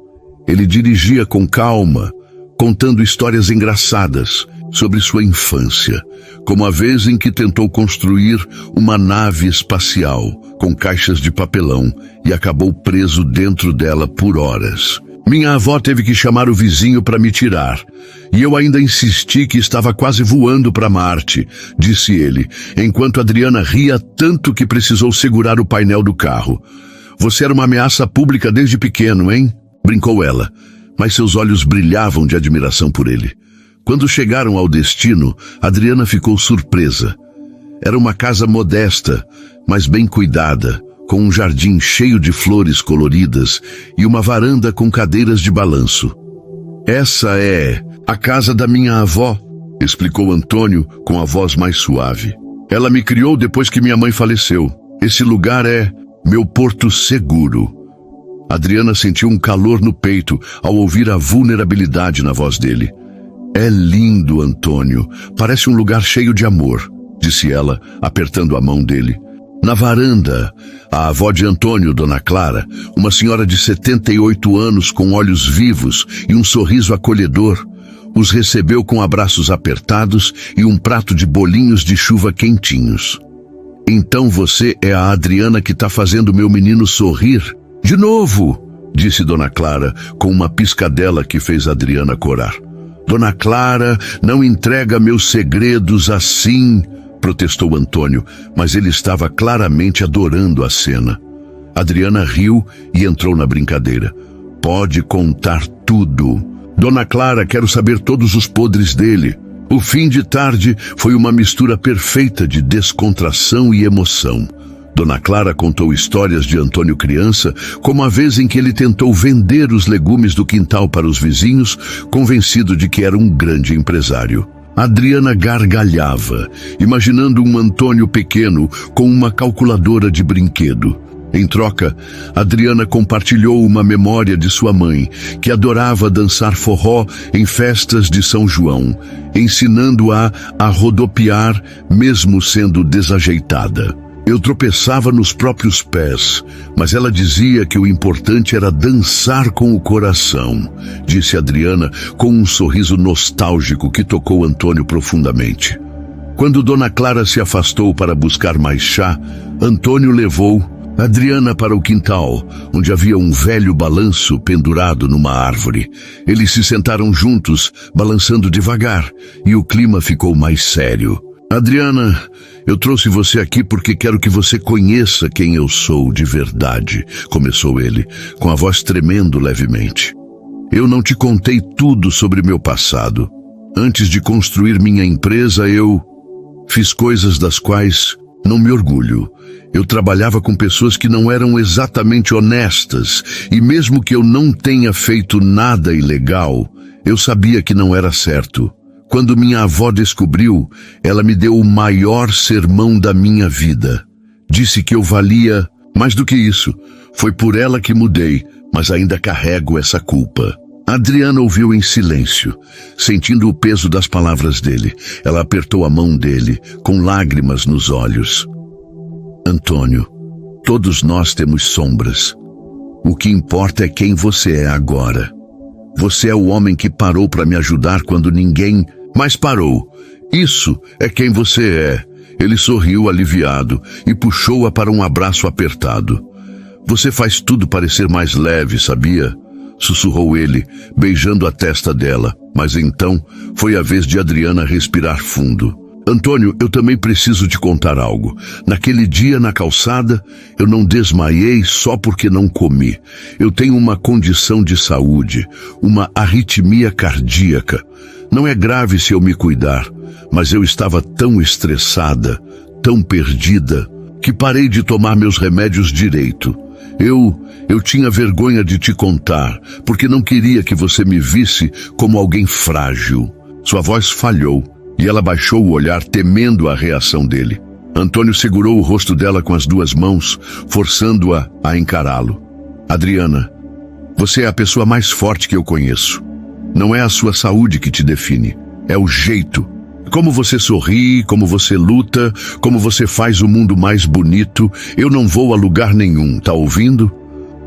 A: Ele dirigia com calma, contando histórias engraçadas sobre sua infância, como a vez em que tentou construir uma nave espacial com caixas de papelão e acabou preso dentro dela por horas. Minha avó teve que chamar o vizinho para me tirar, e eu ainda insisti que estava quase voando para Marte, disse ele, enquanto Adriana ria tanto que precisou segurar o painel do carro. Você era uma ameaça pública desde pequeno, hein? Brincou ela, mas seus olhos brilhavam de admiração por ele. Quando chegaram ao destino, Adriana ficou surpresa. Era uma casa modesta, mas bem cuidada, com um jardim cheio de flores coloridas e uma varanda com cadeiras de balanço. Essa é a casa da minha avó, explicou Antônio com a voz mais suave. Ela me criou depois que minha mãe faleceu. Esse lugar é meu porto seguro. Adriana sentiu um calor no peito ao ouvir a vulnerabilidade na voz dele. É lindo, Antônio. Parece um lugar cheio de amor, disse ela, apertando a mão dele. Na varanda, a avó de Antônio, Dona Clara, uma senhora de 78 anos com olhos vivos e um sorriso acolhedor, os recebeu com abraços apertados e um prato de bolinhos de chuva quentinhos. Então você é a Adriana que está fazendo meu menino sorrir? De novo, disse Dona Clara, com uma piscadela que fez Adriana corar. Dona Clara, não entrega meus segredos assim, protestou Antônio, mas ele estava claramente adorando a cena. Adriana riu e entrou na brincadeira. Pode contar tudo. Dona Clara, quero saber todos os podres dele. O fim de tarde foi uma mistura perfeita de descontração e emoção. Dona Clara contou histórias de Antônio criança, como a vez em que ele tentou vender os legumes do quintal para os vizinhos, convencido de que era um grande empresário. Adriana gargalhava, imaginando um Antônio pequeno com uma calculadora de brinquedo. Em troca, Adriana compartilhou uma memória de sua mãe, que adorava dançar forró em festas de São João, ensinando-a a rodopiar mesmo sendo desajeitada. Eu tropeçava nos próprios pés, mas ela dizia que o importante era dançar com o coração, disse Adriana com um sorriso nostálgico que tocou Antônio profundamente. Quando Dona Clara se afastou para buscar mais chá, Antônio levou Adriana para o quintal, onde havia um velho balanço pendurado numa árvore. Eles se sentaram juntos, balançando devagar, e o clima ficou mais sério. Adriana, eu trouxe você aqui porque quero que você conheça quem eu sou de verdade, começou ele, com a voz tremendo levemente. Eu não te contei tudo sobre meu passado. Antes de construir minha empresa, eu fiz coisas das quais não me orgulho. Eu trabalhava com pessoas que não eram exatamente honestas, e mesmo que eu não tenha feito nada ilegal, eu sabia que não era certo. Quando minha avó descobriu, ela me deu o maior sermão da minha vida. Disse que eu valia mais do que isso. Foi por ela que mudei, mas ainda carrego essa culpa. Adriana ouviu em silêncio, sentindo o peso das palavras dele. Ela apertou a mão dele, com lágrimas nos olhos. Antônio, todos nós temos sombras. O que importa é quem você é agora. Você é o homem que parou para me ajudar quando ninguém mais parou. Isso é quem você é. Ele sorriu aliviado e puxou-a para um abraço apertado. Você faz tudo parecer mais leve, sabia? Sussurrou ele, beijando a testa dela. Mas então foi a vez de Adriana respirar fundo. Antônio, eu também preciso te contar algo. Naquele dia na calçada, eu não desmaiei só porque não comi. Eu tenho uma condição de saúde, uma arritmia cardíaca. Não é grave se eu me cuidar, mas eu estava tão estressada, tão perdida, que parei de tomar meus remédios direito. Eu tinha vergonha de te contar, porque não queria que você me visse como alguém frágil. Sua voz falhou. E ela baixou o olhar, temendo a reação dele. Antônio segurou o rosto dela com as duas mãos, forçando-a a encará-lo. Adriana, você é a pessoa mais forte que eu conheço. Não é a sua saúde que te define, é o jeito. Como você sorri, como você luta, como você faz o mundo mais bonito. Eu não vou a lugar nenhum, tá ouvindo?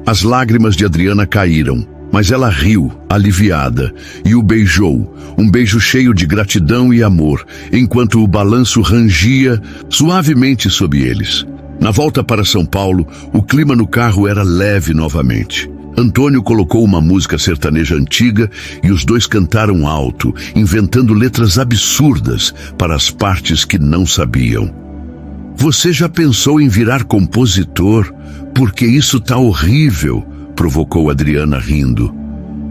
A: As lágrimas de Adriana caíram. Mas ela riu, aliviada, e o beijou, um beijo cheio de gratidão e amor, enquanto o balanço rangia suavemente sob eles. Na volta para São Paulo, o clima no carro era leve novamente. Antônio colocou uma música sertaneja antiga e os dois cantaram alto, inventando letras absurdas para as partes que não sabiam. Você já pensou em virar compositor? Porque isso tá horrível, provocou Adriana rindo.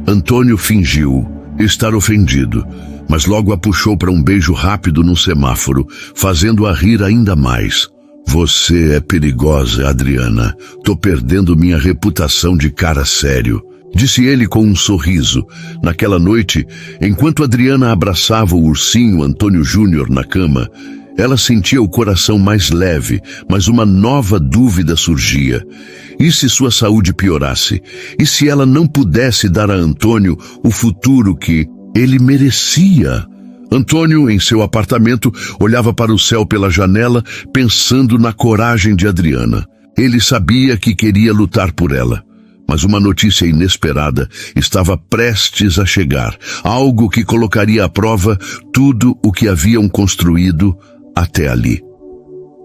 A: Antônio fingiu estar ofendido, mas logo a puxou para um beijo rápido num semáforo, fazendo-a rir ainda mais. Você é perigosa, Adriana. Tô perdendo minha reputação de cara sério, disse ele com um sorriso. Naquela noite, enquanto Adriana abraçava o ursinho Antônio Júnior na cama, ela sentia o coração mais leve, mas uma nova dúvida surgia. E se sua saúde piorasse? E se ela não pudesse dar a Antônio o futuro que ele merecia? Antônio, em seu apartamento, olhava para o céu pela janela, pensando na coragem de Adriana. Ele sabia que queria lutar por ela. Mas uma notícia inesperada estava prestes a chegar, algo que colocaria à prova tudo o que haviam construído até ali.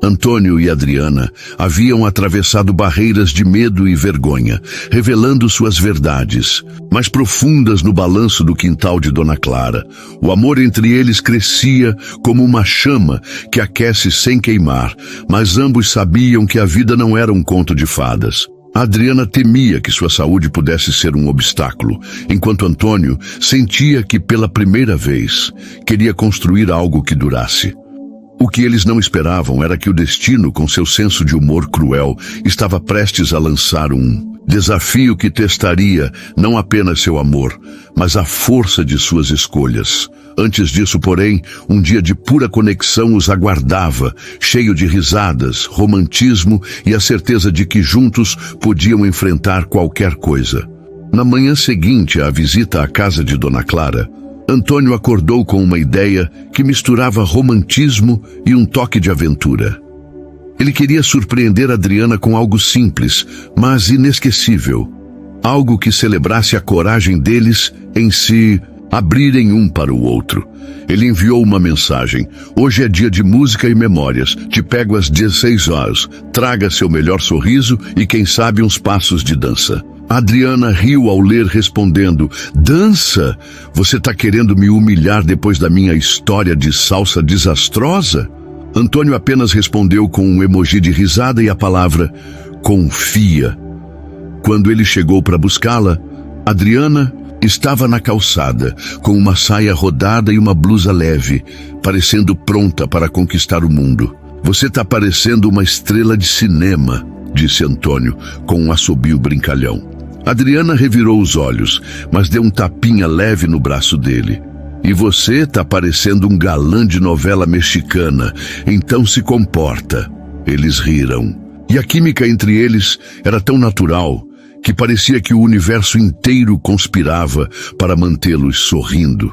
A: Antônio e Adriana haviam atravessado barreiras de medo e vergonha, revelando suas verdades, mais profundas no balanço do quintal de Dona Clara. O amor entre eles crescia como uma chama que aquece sem queimar, mas ambos sabiam que a vida não era um conto de fadas. Adriana temia que sua saúde pudesse ser um obstáculo, enquanto Antônio sentia que, pela primeira vez, queria construir algo que durasse. O que eles não esperavam era que o destino, com seu senso de humor cruel, estava prestes a lançar um desafio que testaria não apenas seu amor, mas a força de suas escolhas. Antes disso, porém, um dia de pura conexão os aguardava, cheio de risadas, romantismo e a certeza de que juntos podiam enfrentar qualquer coisa. Na manhã seguinte à visita à casa de Dona Clara, Antônio acordou com uma ideia que misturava romantismo e um toque de aventura. Ele queria surpreender Adriana com algo simples, mas inesquecível. Algo que celebrasse a coragem deles em se abrirem um para o outro. Ele enviou uma mensagem: hoje é dia de música e memórias. Te pego às 16 horas. Traga seu melhor sorriso e quem sabe uns passos de dança. Adriana riu ao ler, respondendo: dança? Você tá querendo me humilhar depois da minha história de salsa desastrosa? Antônio apenas respondeu com um emoji de risada e a palavra confia. Quando ele chegou para buscá-la, Adriana estava na calçada, com uma saia rodada e uma blusa leve, parecendo pronta para conquistar o mundo. Você tá parecendo uma estrela de cinema, disse Antônio, com um assobio brincalhão. Adriana revirou os olhos, mas deu um tapinha leve no braço dele. E você tá parecendo um galã de novela mexicana, então se comporta. Eles riram. E a química entre eles era tão natural que parecia que o universo inteiro conspirava para mantê-los sorrindo.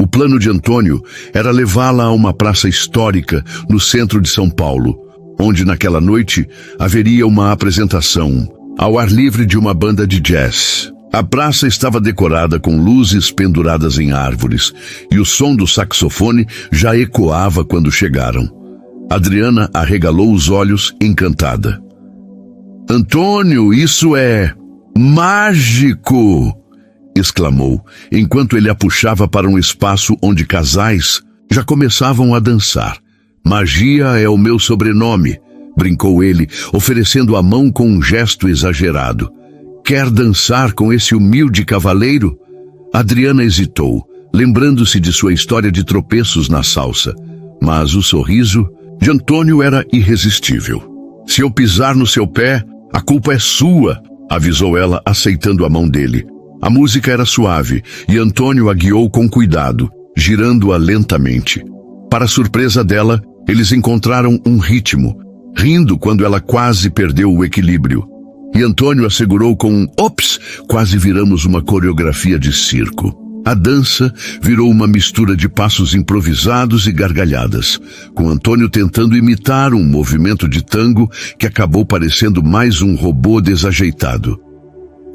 A: O plano de Antônio era levá-la a uma praça histórica no centro de São Paulo, onde naquela noite haveria uma apresentação ao ar livre de uma banda de jazz. A praça estava decorada com luzes penduradas em árvores, e o som do saxofone já ecoava quando chegaram. Adriana arregalou os olhos, encantada. Antônio, isso é mágico! Exclamou, enquanto ele a puxava para um espaço onde casais já começavam a dançar. Magia é o meu sobrenome, brincou ele, oferecendo a mão com um gesto exagerado. Quer dançar com esse humilde cavaleiro? Adriana hesitou, lembrando-se de sua história de tropeços na salsa. Mas o sorriso de Antônio era irresistível. Se eu pisar no seu pé, a culpa é sua, avisou ela, aceitando a mão dele. A música era suave e Antônio a guiou com cuidado, girando-a lentamente. Para surpresa dela, eles encontraram um ritmo, rindo quando ela quase perdeu o equilíbrio. E Antônio assegurou com um "ops", quase viramos uma coreografia de circo. A dança virou uma mistura de passos improvisados e gargalhadas, com Antônio tentando imitar um movimento de tango que acabou parecendo mais um robô desajeitado.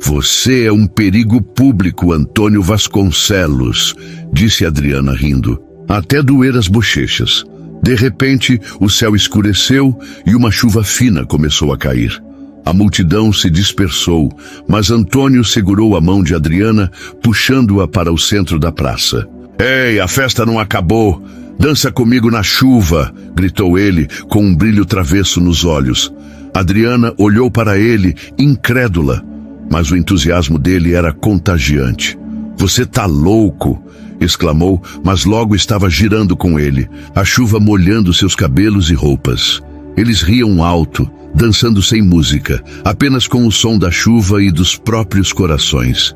A: Você é um perigo público, Antônio Vasconcelos, disse Adriana rindo, até doer as bochechas. De repente, o céu escureceu e uma chuva fina começou a cair. A multidão se dispersou, mas Antônio segurou a mão de Adriana, puxando-a para o centro da praça. Ei, a festa não acabou! Dança comigo na chuva! Gritou ele, com um brilho travesso nos olhos. Adriana olhou para ele, incrédula, mas o entusiasmo dele era contagiante. Você tá louco! Exclamou, mas logo estava girando com ele, a chuva molhando seus cabelos e roupas. Eles riam alto, dançando sem música, apenas com o som da chuva e dos próprios corações.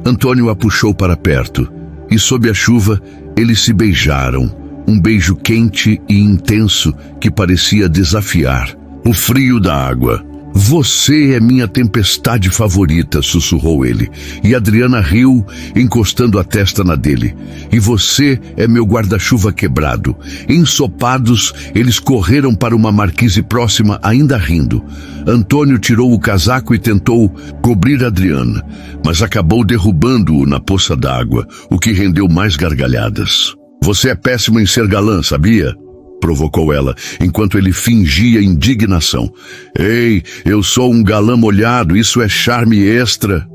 A: Antônio a puxou para perto, e sob a chuva eles se beijaram, um beijo quente e intenso que parecia desafiar o frio da água. Você é minha tempestade favorita, sussurrou ele, e Adriana riu, encostando a testa na dele. E você é meu guarda-chuva quebrado. Ensopados, eles correram para uma marquise próxima, ainda rindo. Antônio tirou o casaco e tentou cobrir Adriana, mas acabou derrubando-o na poça d'água, o que rendeu mais gargalhadas. Você é péssimo em ser galã, sabia? Provocou ela, enquanto ele fingia indignação. Ei, eu sou um galã molhado, isso é charme extra.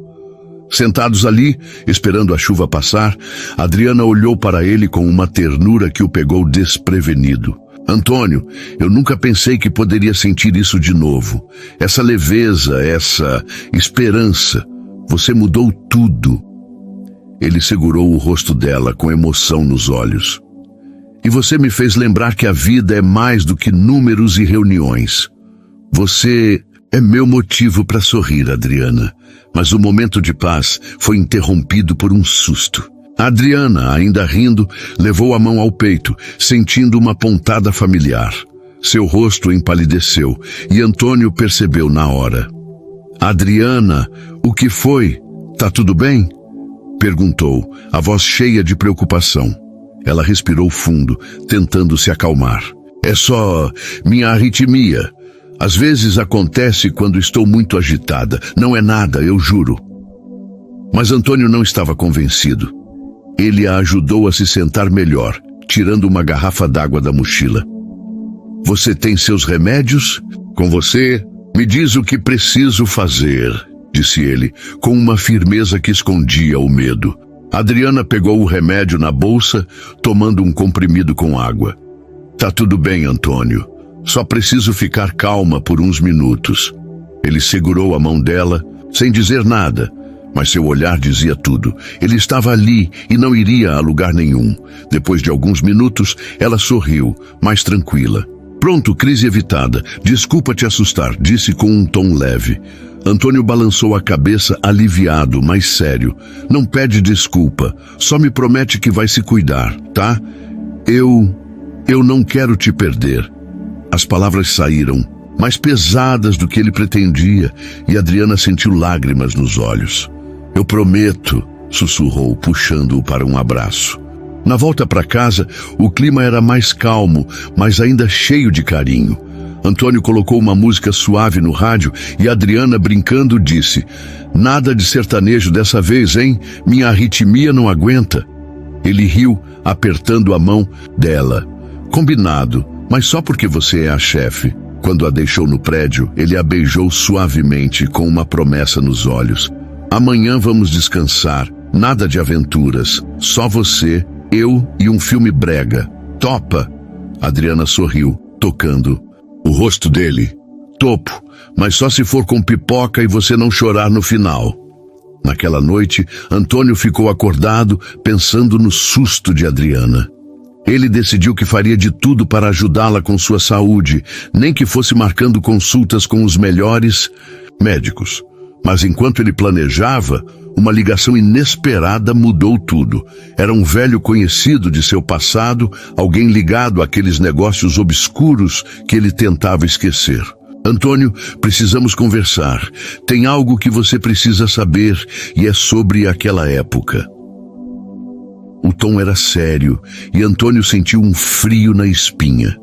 A: Sentados ali, esperando a chuva passar, Adriana olhou para ele com uma ternura que o pegou desprevenido. Antônio, eu nunca pensei que poderia sentir isso de novo. Essa leveza, essa esperança. Você mudou tudo. Ele segurou o rosto dela com emoção nos olhos. E você me fez lembrar que a vida é mais do que números e reuniões. Você é meu motivo para sorrir, Adriana. Mas o momento de paz foi interrompido por um susto. Adriana, ainda rindo, levou a mão ao peito, sentindo uma pontada familiar. Seu rosto empalideceu e Antônio percebeu na hora. Adriana, o que foi? Tá tudo bem? Perguntou, a voz cheia de preocupação. Ela respirou fundo, tentando se acalmar. É só minha arritmia. Às vezes acontece quando estou muito agitada. Não é nada, eu juro. Mas Antônio não estava convencido. Ele a ajudou a se sentar melhor, tirando uma garrafa d'água da mochila. Você tem seus remédios? Com você? Me diz o que preciso fazer, disse ele, com uma firmeza que escondia o medo. Adriana pegou o remédio na bolsa, tomando um comprimido com água. Tá tudo bem, Antônio. Só preciso ficar calma por uns minutos. Ele segurou a mão dela, sem dizer nada, mas seu olhar dizia tudo. Ele estava ali e não iria a lugar nenhum. Depois de alguns minutos, ela sorriu, mais tranquila. Pronto, crise evitada. Desculpa te assustar, disse com um tom leve. Antônio balançou a cabeça aliviado, mas sério. Não pede desculpa, só me promete que vai se cuidar, tá? Eu não quero te perder. As palavras saíram, mais pesadas do que ele pretendia, e Adriana sentiu lágrimas nos olhos. Eu prometo, sussurrou, puxando-o para um abraço. Na volta para casa, o clima era mais calmo, mas ainda cheio de carinho. Antônio colocou uma música suave no rádio e Adriana, brincando, disse: Nada de sertanejo dessa vez, hein? Minha arritmia não aguenta. Ele riu, apertando a mão dela. Combinado, mas só porque você é a chefe. Quando a deixou no prédio, ele a beijou suavemente, com uma promessa nos olhos. Amanhã vamos descansar, nada de aventuras, só você, eu e um filme brega. Topa? Adriana sorriu, tocando o rosto dele. Topo, mas só se for com pipoca e você não chorar no final. Naquela noite, Antônio ficou acordado, pensando no susto de Adriana. Ele decidiu que faria de tudo para ajudá-la com sua saúde, nem que fosse marcando consultas com os melhores médicos. Mas enquanto ele planejava, uma ligação inesperada mudou tudo. Era um velho conhecido de seu passado, alguém ligado àqueles negócios obscuros que ele tentava esquecer. Antônio, precisamos conversar. Tem algo que você precisa saber e é sobre aquela época. O tom era sério e Antônio sentiu um frio na espinha.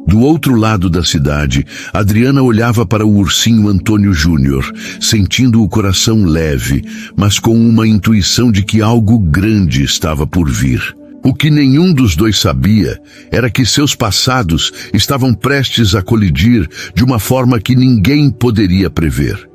A: Do outro lado da cidade, Adriana olhava para o ursinho Antônio Júnior, sentindo o coração leve, mas com uma intuição de que algo grande estava por vir. O que nenhum dos dois sabia era que seus passados estavam prestes a colidir de uma forma que ninguém poderia prever.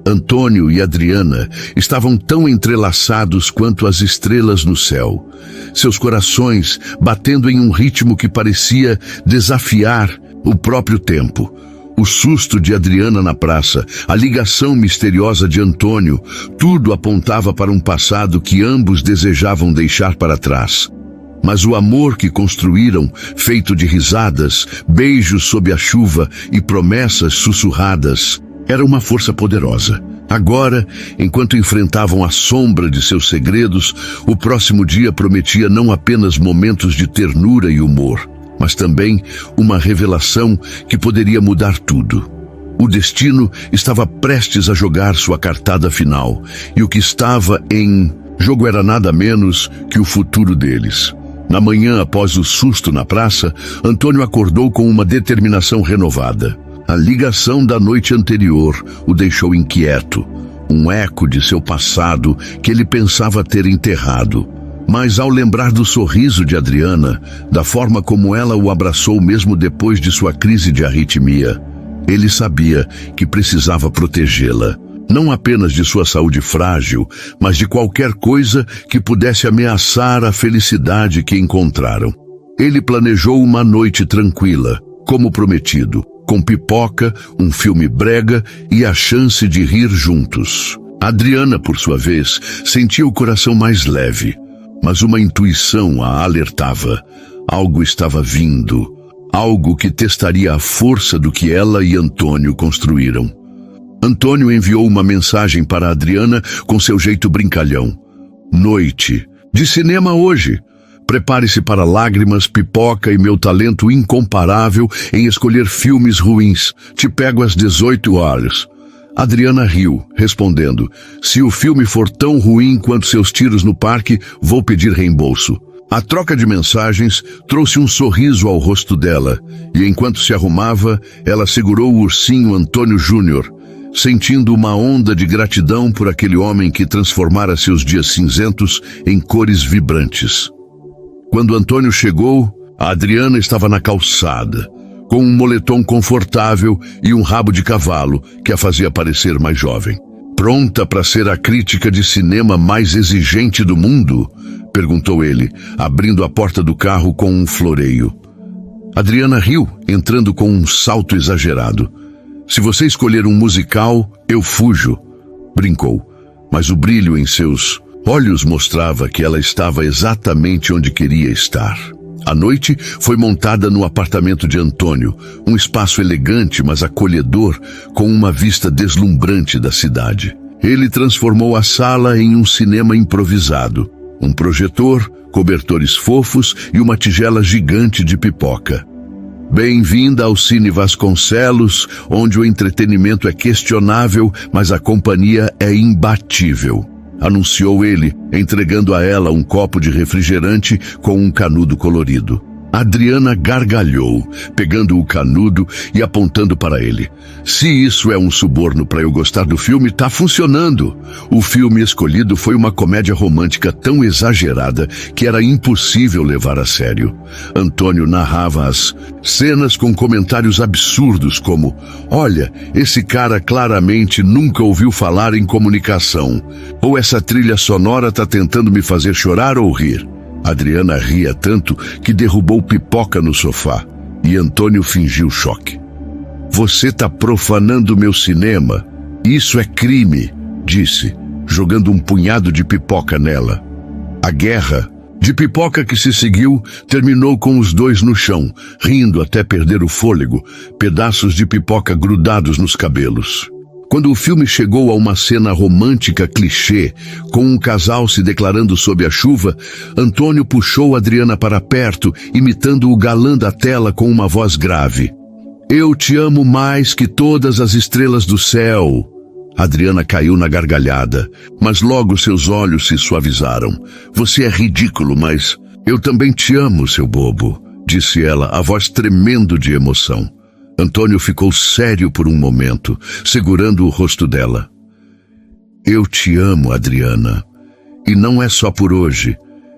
A: Antônio e Adriana estavam tão entrelaçados quanto as estrelas no céu. Seus corações batendo em um ritmo que parecia desafiar o próprio tempo. O susto de Adriana na praça, a ligação misteriosa de Antônio, tudo apontava para um passado que ambos desejavam deixar para trás. Mas o amor que construíram, feito de risadas, beijos sob a chuva e promessas sussurradas, era uma força poderosa. Agora, enquanto enfrentavam a sombra de seus segredos, o próximo dia prometia não apenas momentos de ternura e humor, mas também uma revelação que poderia mudar tudo. O destino estava prestes a jogar sua cartada final, e o que estava em jogo era nada menos que o futuro deles. Na manhã, após o susto na praça, Antônio acordou com uma determinação renovada. A ligação da noite anterior o deixou inquieto, um eco de seu passado que ele pensava ter enterrado. Mas ao lembrar do sorriso de Adriana, da forma como ela o abraçou mesmo depois de sua crise de arritmia, ele sabia que precisava protegê-la, não apenas de sua saúde frágil, mas de qualquer coisa que pudesse ameaçar a felicidade que encontraram. Ele planejou uma noite tranquila, como prometido, com pipoca, um filme brega e a chance de rir juntos. Adriana, por sua vez, sentia o coração mais leve, mas uma intuição a alertava. Algo estava vindo, algo que testaria a força do que ela e Antônio construíram. Antônio enviou uma mensagem para Adriana com seu jeito brincalhão. Noite de cinema hoje. Prepare-se para lágrimas, pipoca e meu talento incomparável em escolher filmes ruins. Te pego às 18 horas. Adriana riu, respondendo: se o filme for tão ruim quanto seus tiros no parque, vou pedir reembolso. A troca de mensagens trouxe um sorriso ao rosto dela, e enquanto se arrumava, ela segurou o ursinho Antônio Júnior, sentindo uma onda de gratidão por aquele homem que transformara seus dias cinzentos em cores vibrantes. Quando Antônio chegou, a Adriana estava na calçada, com um moletom confortável e um rabo de cavalo que a fazia parecer mais jovem. Pronta para ser a crítica de cinema mais exigente do mundo? Perguntou ele, abrindo a porta do carro com um floreio. Adriana riu, entrando com um salto exagerado. Se você escolher um musical, eu fujo, brincou, mas o brilho em seus olhos mostrava que ela estava exatamente onde queria estar. A noite foi montada no apartamento de Antônio, um espaço elegante, mas acolhedor, com uma vista deslumbrante da cidade. Ele transformou a sala em um cinema improvisado, um projetor, cobertores fofos e uma tigela gigante de pipoca. Bem-vinda ao Cine Vasconcelos, onde o entretenimento é questionável, mas a companhia é imbatível, anunciou ele, entregando a ela um copo de refrigerante com um canudo colorido. Adriana gargalhou, pegando o canudo e apontando para ele. Se isso é um suborno para eu gostar do filme, tá funcionando. O filme escolhido foi uma comédia romântica tão exagerada que era impossível levar a sério. Antônio narrava as cenas com comentários absurdos como: olha, esse cara claramente nunca ouviu falar em comunicação. Ou essa trilha sonora tá tentando me fazer chorar ou rir. Adriana ria tanto que derrubou pipoca no sofá, e Antônio fingiu choque. Você tá profanando meu cinema. Isso é crime, disse, jogando um punhado de pipoca nela. A guerra de pipoca que se seguiu terminou com os dois no chão, rindo até perder o fôlego, pedaços de pipoca grudados nos cabelos. Quando o filme chegou a uma cena romântica clichê, com um casal se declarando sob a chuva, Antônio puxou Adriana para perto, imitando o galã da tela com uma voz grave. Eu te amo mais que todas as estrelas do céu. Adriana caiu na gargalhada, mas logo seus olhos se suavizaram. Você é ridículo, mas eu também te amo, seu bobo, disse ela, a voz tremendo de emoção. Antônio ficou sério por um momento, segurando o rosto dela. Eu te amo, Adriana. E não é só por hoje,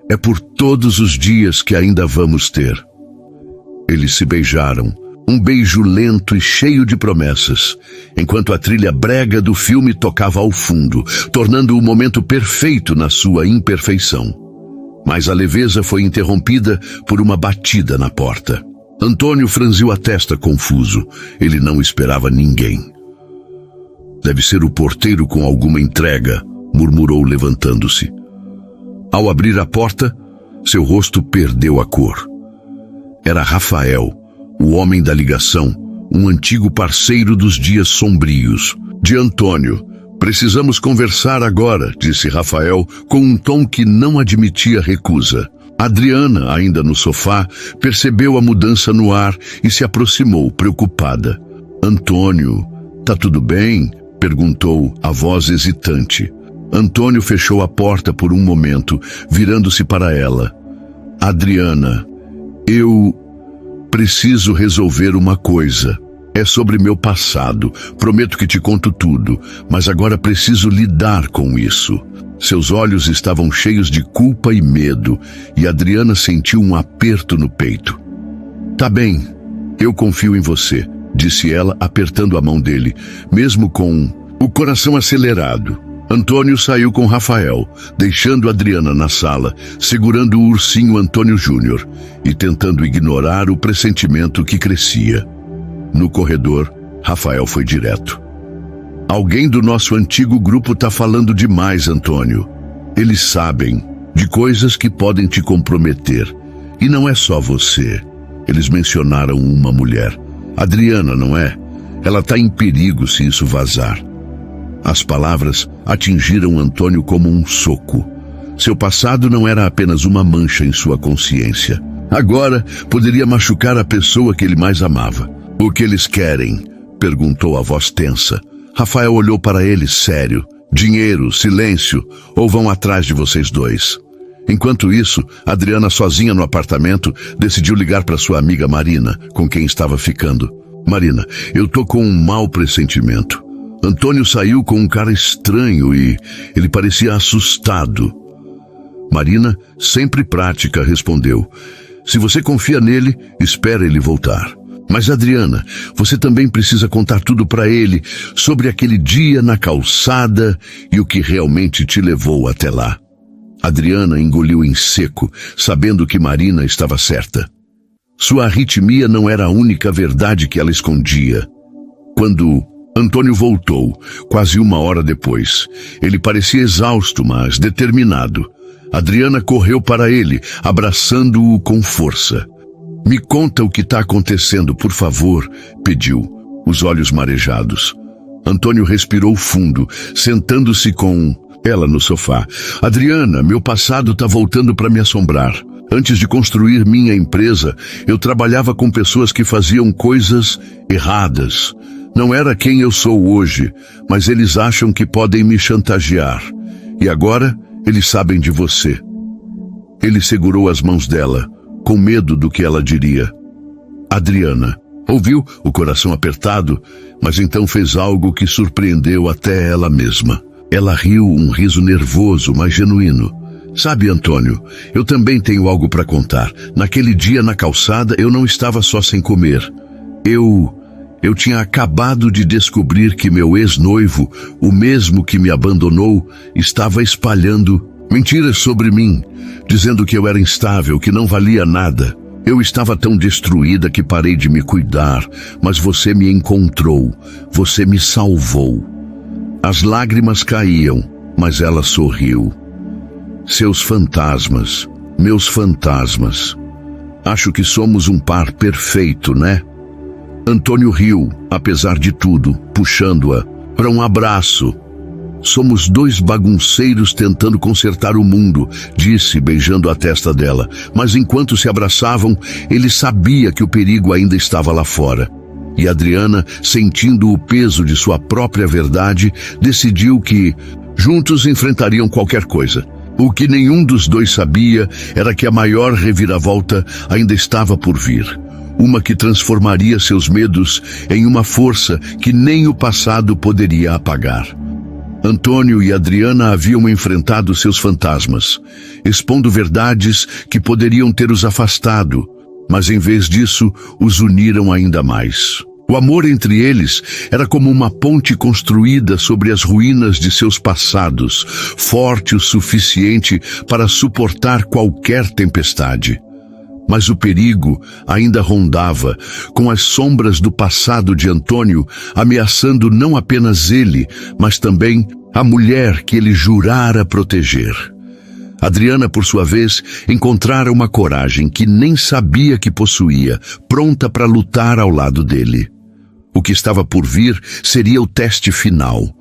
A: é por todos os dias que ainda vamos ter. Eles se beijaram, um beijo lento e cheio de promessas, enquanto a trilha brega do filme tocava ao fundo, tornando o momento perfeito na sua imperfeição. Mas a leveza foi interrompida por uma batida na porta. Antônio franziu a testa confuso. Ele não esperava ninguém. Deve ser o porteiro com alguma entrega, murmurou levantando-se. Ao abrir a porta, Seu rosto perdeu a cor. Era Rafael, o homem da ligação, um antigo parceiro dos dias sombrios. De Antônio. Precisamos conversar agora, disse Rafael, com um tom que não admitia recusa. Adriana, ainda no sofá, percebeu a mudança no ar e se aproximou, preocupada. Antônio, tá tudo bem? Perguntou, a voz hesitante. Antônio fechou a porta por um momento, virando-se para ela. Adriana, eu preciso resolver uma coisa. É sobre meu passado. Prometo que te conto tudo, mas agora preciso lidar com isso. Seus olhos estavam cheios de culpa e medo, e Adriana sentiu um aperto no peito. Tá bem, eu confio em você, disse ela, apertando a mão dele, mesmo com o coração acelerado. Antônio saiu com Rafael, deixando Adriana na sala, segurando o ursinho Antônio Júnior e tentando ignorar o pressentimento que crescia. No corredor, Rafael foi direto. Alguém do nosso antigo grupo tá falando demais, Antônio. Eles sabem de coisas que podem te comprometer. E não é só você. Eles mencionaram uma mulher. Adriana, não é? Ela tá em perigo se isso vazar. As palavras atingiram Antônio como um soco. Seu passado não era apenas uma mancha em sua consciência. Agora poderia machucar a pessoa que ele mais amava. O que eles querem? Perguntou a voz tensa. Rafael olhou para ele sério. Dinheiro, silêncio, ou vão atrás de vocês dois? Enquanto isso, Adriana, sozinha no apartamento, decidiu ligar para sua amiga Marina, com quem estava ficando. Marina, eu tô com um mau pressentimento. Antônio saiu com um cara estranho e ele parecia assustado. Marina, sempre prática, respondeu. Se você confia nele, espera ele voltar. Mas Adriana, você também precisa contar tudo para ele sobre aquele dia na calçada e o que realmente te levou até lá. Adriana engoliu em seco, sabendo que Marina estava certa. Sua arritmia não era a única verdade que ela escondia. Quando Antônio voltou, quase 1 hora depois, ele parecia exausto, mas determinado. Adriana correu para ele, abraçando-o com força. Me conta o que está acontecendo, por favor, pediu, os olhos marejados. Antônio respirou fundo, sentando-se com ela no sofá. Adriana, meu passado está voltando para me assombrar. Antes de construir minha empresa, eu trabalhava com pessoas que faziam coisas erradas. Não era quem eu sou hoje, mas eles acham que podem me chantagear. E agora, eles sabem de você. Ele segurou as mãos dela, com medo do que ela diria. Adriana ouviu, o coração apertado, mas então fez algo que surpreendeu até ela mesma. Ela riu, um riso nervoso, mas genuíno. Sabe, Antônio, eu também tenho algo para contar. Naquele dia na calçada, eu não estava só sem comer. Eu tinha acabado de descobrir que meu ex-noivo, o mesmo que me abandonou, estava espalhando mentiras sobre mim, dizendo que eu era instável, que não valia nada. Eu estava tão destruída que parei de me cuidar, mas você me encontrou, você me salvou. As lágrimas caíam, mas ela sorriu. Seus fantasmas, meus fantasmas. Acho que somos um par perfeito, né? Antônio riu, apesar de tudo, puxando-a para um abraço. Somos dois bagunceiros tentando consertar o mundo, disse, beijando a testa dela. Mas enquanto se abraçavam, ele sabia que o perigo ainda estava lá fora. E Adriana, sentindo o peso de sua própria verdade, decidiu que juntos enfrentariam qualquer coisa. O que nenhum dos dois sabia era que a maior reviravolta ainda estava por vir. Uma que transformaria seus medos em uma força que nem o passado poderia apagar. Antônio e Adriana haviam enfrentado seus fantasmas, expondo verdades que poderiam ter os afastado, mas em vez disso, os uniram ainda mais. O amor entre eles era como uma ponte construída sobre as ruínas de seus passados, forte o suficiente para suportar qualquer tempestade. Mas o perigo ainda rondava, com as sombras do passado de Antônio ameaçando não apenas ele, mas também a mulher que ele jurara proteger. Adriana, por sua vez, encontrara uma coragem que nem sabia que possuía, pronta para lutar ao lado dele. O que estava por vir seria o teste final.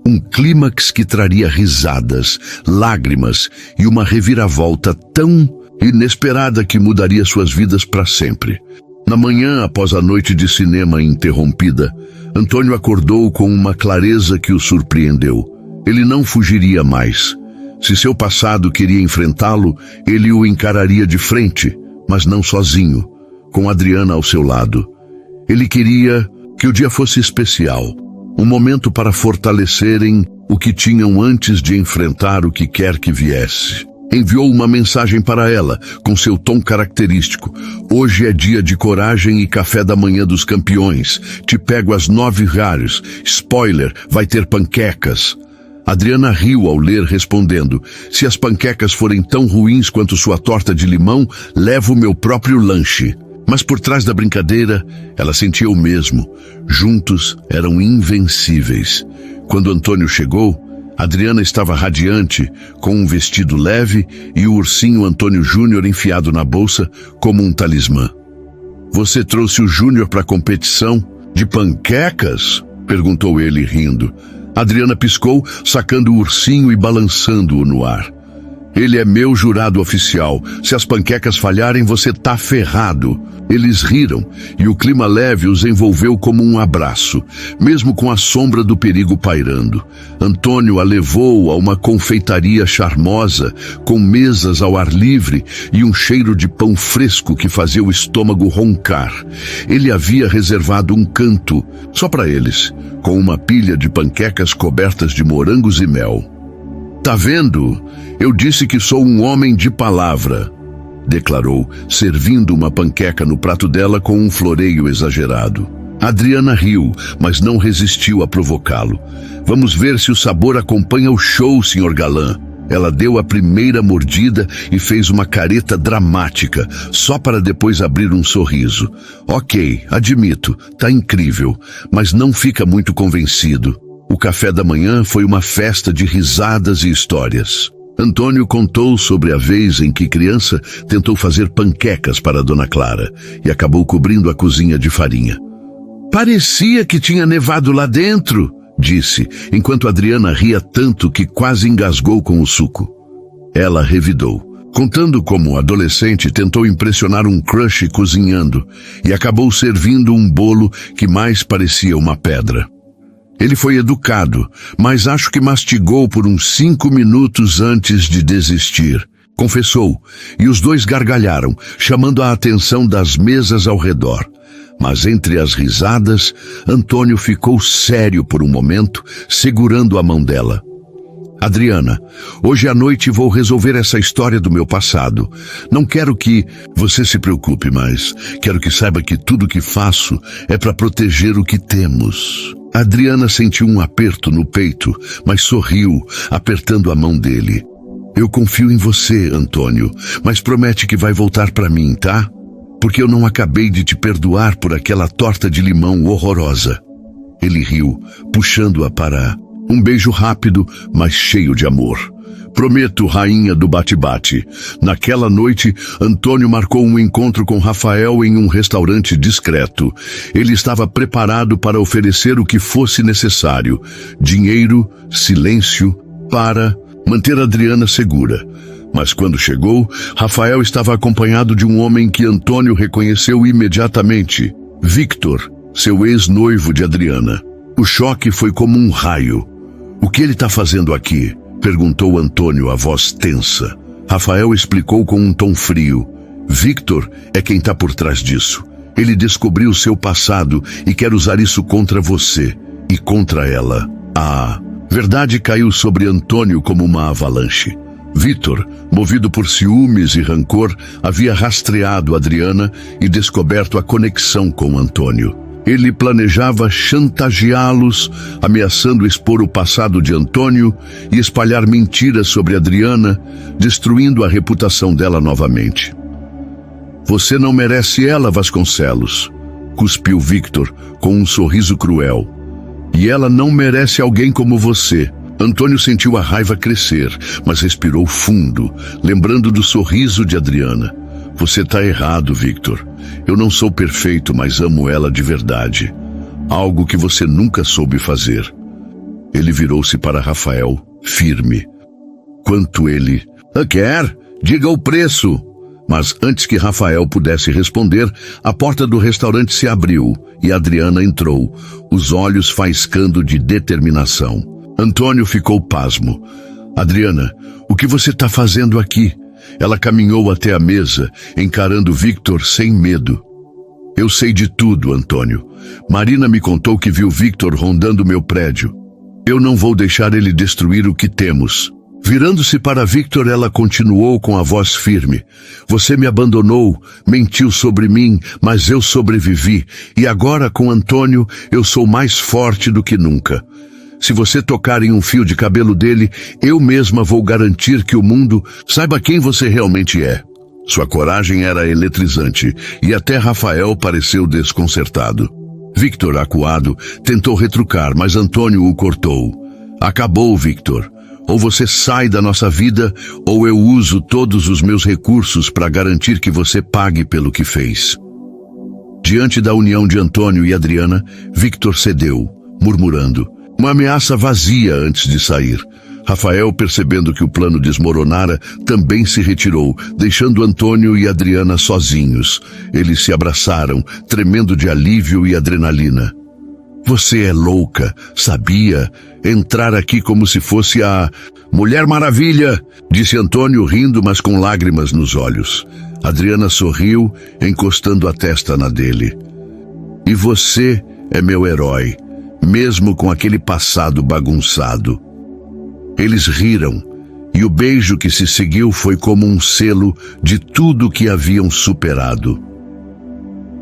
A: Um clímax que traria risadas, lágrimas e uma reviravolta tão inesperada que mudaria suas vidas para sempre. Na manhã, após a noite de cinema interrompida, Antônio acordou com uma clareza que o surpreendeu. Ele não fugiria mais. Se seu passado queria enfrentá-lo, ele o encararia de frente, mas não sozinho, com Adriana ao seu lado. Ele queria que o dia fosse especial, um momento para fortalecerem o que tinham antes de enfrentar o que quer que viesse. Enviou uma mensagem para ela, com seu tom característico. Hoje é dia de coragem e café da manhã dos campeões. Te pego às 9h. Spoiler, vai ter panquecas. Adriana riu ao ler, respondendo: se as panquecas forem tão ruins quanto sua torta de limão, levo meu próprio lanche. Mas por trás da brincadeira, ela sentia o mesmo. Juntos eram invencíveis. Quando Antônio chegou, Adriana estava radiante, com um vestido leve e o ursinho Antônio Júnior enfiado na bolsa como um talismã. Você trouxe o Júnior para a competição de panquecas? Perguntou ele, rindo. Adriana piscou, sacando o ursinho e balançando-o no ar. Ele é meu jurado oficial. Se as panquecas falharem, você tá ferrado. Eles riram, e o clima leve os envolveu como um abraço, mesmo com a sombra do perigo pairando. Antônio a levou a uma confeitaria charmosa, com mesas ao ar livre e um cheiro de pão fresco que fazia o estômago roncar. Ele havia reservado um canto, só para eles, com uma pilha de panquecas cobertas de morangos e mel. Tá vendo? Eu disse que sou um homem de palavra, declarou, servindo uma panqueca no prato dela com um floreio exagerado. Adriana riu, mas não resistiu a provocá-lo. Vamos ver se o sabor acompanha o show, senhor galã. Ela deu a primeira mordida e fez uma careta dramática, só para depois abrir um sorriso. Ok, admito, tá incrível, mas não fica muito convencido. O café da manhã foi uma festa de risadas e histórias. Antônio contou sobre a vez em que criança tentou fazer panquecas para Dona Clara e acabou cobrindo a cozinha de farinha. Parecia que tinha nevado lá dentro, disse, enquanto Adriana ria tanto que quase engasgou com o suco. Ela revidou, contando como adolescente tentou impressionar um crush cozinhando e acabou servindo um bolo que mais parecia uma pedra. Ele foi educado, mas acho que mastigou por uns 5 minutos antes de desistir, confessou, e os dois gargalharam, chamando a atenção das mesas ao redor. Mas entre as risadas, Antônio ficou sério por um momento, segurando a mão dela. Adriana, hoje à noite vou resolver essa história do meu passado. Não quero que você se preocupe mais. Quero que saiba que tudo que faço é para proteger o que temos. Adriana sentiu um aperto no peito, mas sorriu, apertando a mão dele. Eu confio em você, Antônio, mas promete que vai voltar para mim, tá? Porque eu não acabei de te perdoar por aquela torta de limão horrorosa. Ele riu, puxando-a para um beijo rápido, mas cheio de amor. Prometo, rainha do bate-bate. Naquela noite, Antônio marcou um encontro com Rafael em um restaurante discreto. Ele estava preparado para oferecer o que fosse necessário. Dinheiro, silêncio, para manter Adriana segura. Mas quando chegou, Rafael estava acompanhado de um homem que Antônio reconheceu imediatamente. Victor, seu ex-noivo de Adriana. O choque foi como um raio. O que ele está fazendo aqui? Perguntou Antônio, a voz tensa. Rafael explicou com um tom frio. Victor é quem está por trás disso. Ele descobriu seu passado e quer usar isso contra você e contra ela. A verdade caiu sobre Antônio como uma avalanche. Victor, movido por ciúmes e rancor, havia rastreado Adriana e descoberto a conexão com Antônio. Ele planejava chantageá-los, ameaçando expor o passado de Antônio e espalhar mentiras sobre Adriana, destruindo a reputação dela novamente. Você não merece ela, Vasconcelos, cuspiu Victor com um sorriso cruel. E ela não merece alguém como você. Antônio sentiu a raiva crescer, mas respirou fundo, lembrando do sorriso de Adriana. Você tá errado, Victor. Eu não sou perfeito, mas amo ela de verdade. Algo que você nunca soube fazer. Ele virou-se para Rafael, firme. Quanto ele... Quer? Diga o preço. Mas antes que Rafael pudesse responder, a porta do restaurante se abriu e Adriana entrou, os olhos faiscando de determinação. Antônio ficou pasmo. Adriana, o que você está fazendo aqui? Ela caminhou até a mesa, encarando Victor sem medo. Eu sei de tudo, Antônio. Marina me contou que viu Victor rondando meu prédio. Eu não vou deixar ele destruir o que temos. Virando-se para Victor, ela continuou com a voz firme. Você me abandonou, mentiu sobre mim, mas eu sobrevivi. E agora, com Antônio, eu sou mais forte do que nunca. Se você tocar em um fio de cabelo dele, eu mesma vou garantir que o mundo saiba quem você realmente é. Sua coragem era eletrizante, e até Rafael pareceu desconcertado. Victor, acuado, tentou retrucar, mas Antônio o cortou. Acabou, Victor. Ou você sai da nossa vida, ou eu uso todos os meus recursos para garantir que você pague pelo que fez. Diante da união de Antônio e Adriana, Victor cedeu, murmurando. Uma ameaça vazia antes de sair. Rafael, percebendo que o plano desmoronara, também se retirou, deixando Antônio e Adriana sozinhos. Eles se abraçaram, tremendo de alívio e adrenalina. Você é louca, sabia? Entrar aqui como se fosse a Mulher Maravilha, disse Antônio, rindo, mas com lágrimas nos olhos. Adriana sorriu, encostando a testa na dele. E você é meu herói, mesmo com aquele passado bagunçado. Eles riram, e o beijo que se seguiu foi como um selo de tudo que haviam superado.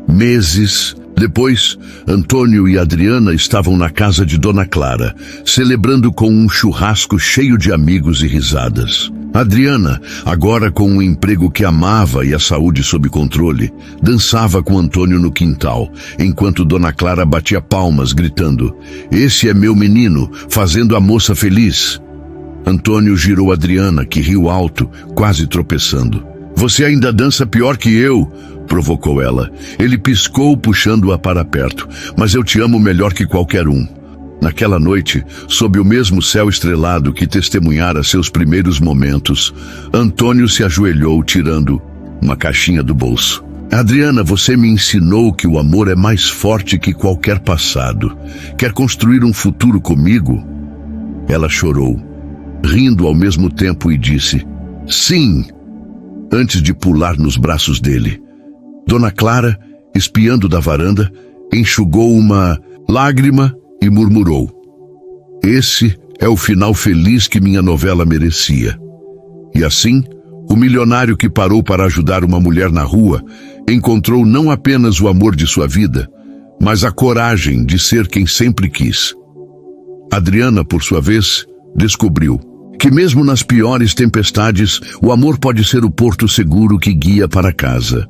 A: Meses depois, Antônio e Adriana estavam na casa de Dona Clara, celebrando com um churrasco cheio de amigos e risadas. Adriana, agora com um emprego que amava e a saúde sob controle, dançava com Antônio no quintal, enquanto Dona Clara batia palmas, gritando: "Esse é meu menino, fazendo a moça feliz." Antônio girou Adriana, que riu alto, quase tropeçando. "Você ainda dança pior que eu", provocou ela. Ele piscou, puxando-a para perto. "Mas eu te amo melhor que qualquer um." Naquela noite, sob o mesmo céu estrelado que testemunhara seus primeiros momentos, Antônio se ajoelhou, tirando uma caixinha do bolso. "Adriana, você me ensinou que o amor é mais forte que qualquer passado. Quer construir um futuro comigo?" Ela chorou, rindo ao mesmo tempo, e disse: "Sim", antes de pular nos braços dele. Dona Clara, espiando da varanda, enxugou uma lágrima e murmurou: "Esse é o final feliz que minha novela merecia." E assim, o milionário que parou para ajudar uma mulher na rua encontrou não apenas o amor de sua vida, mas a coragem de ser quem sempre quis. Adriana, por sua vez, descobriu que mesmo nas piores tempestades, o amor pode ser o porto seguro que guia para casa.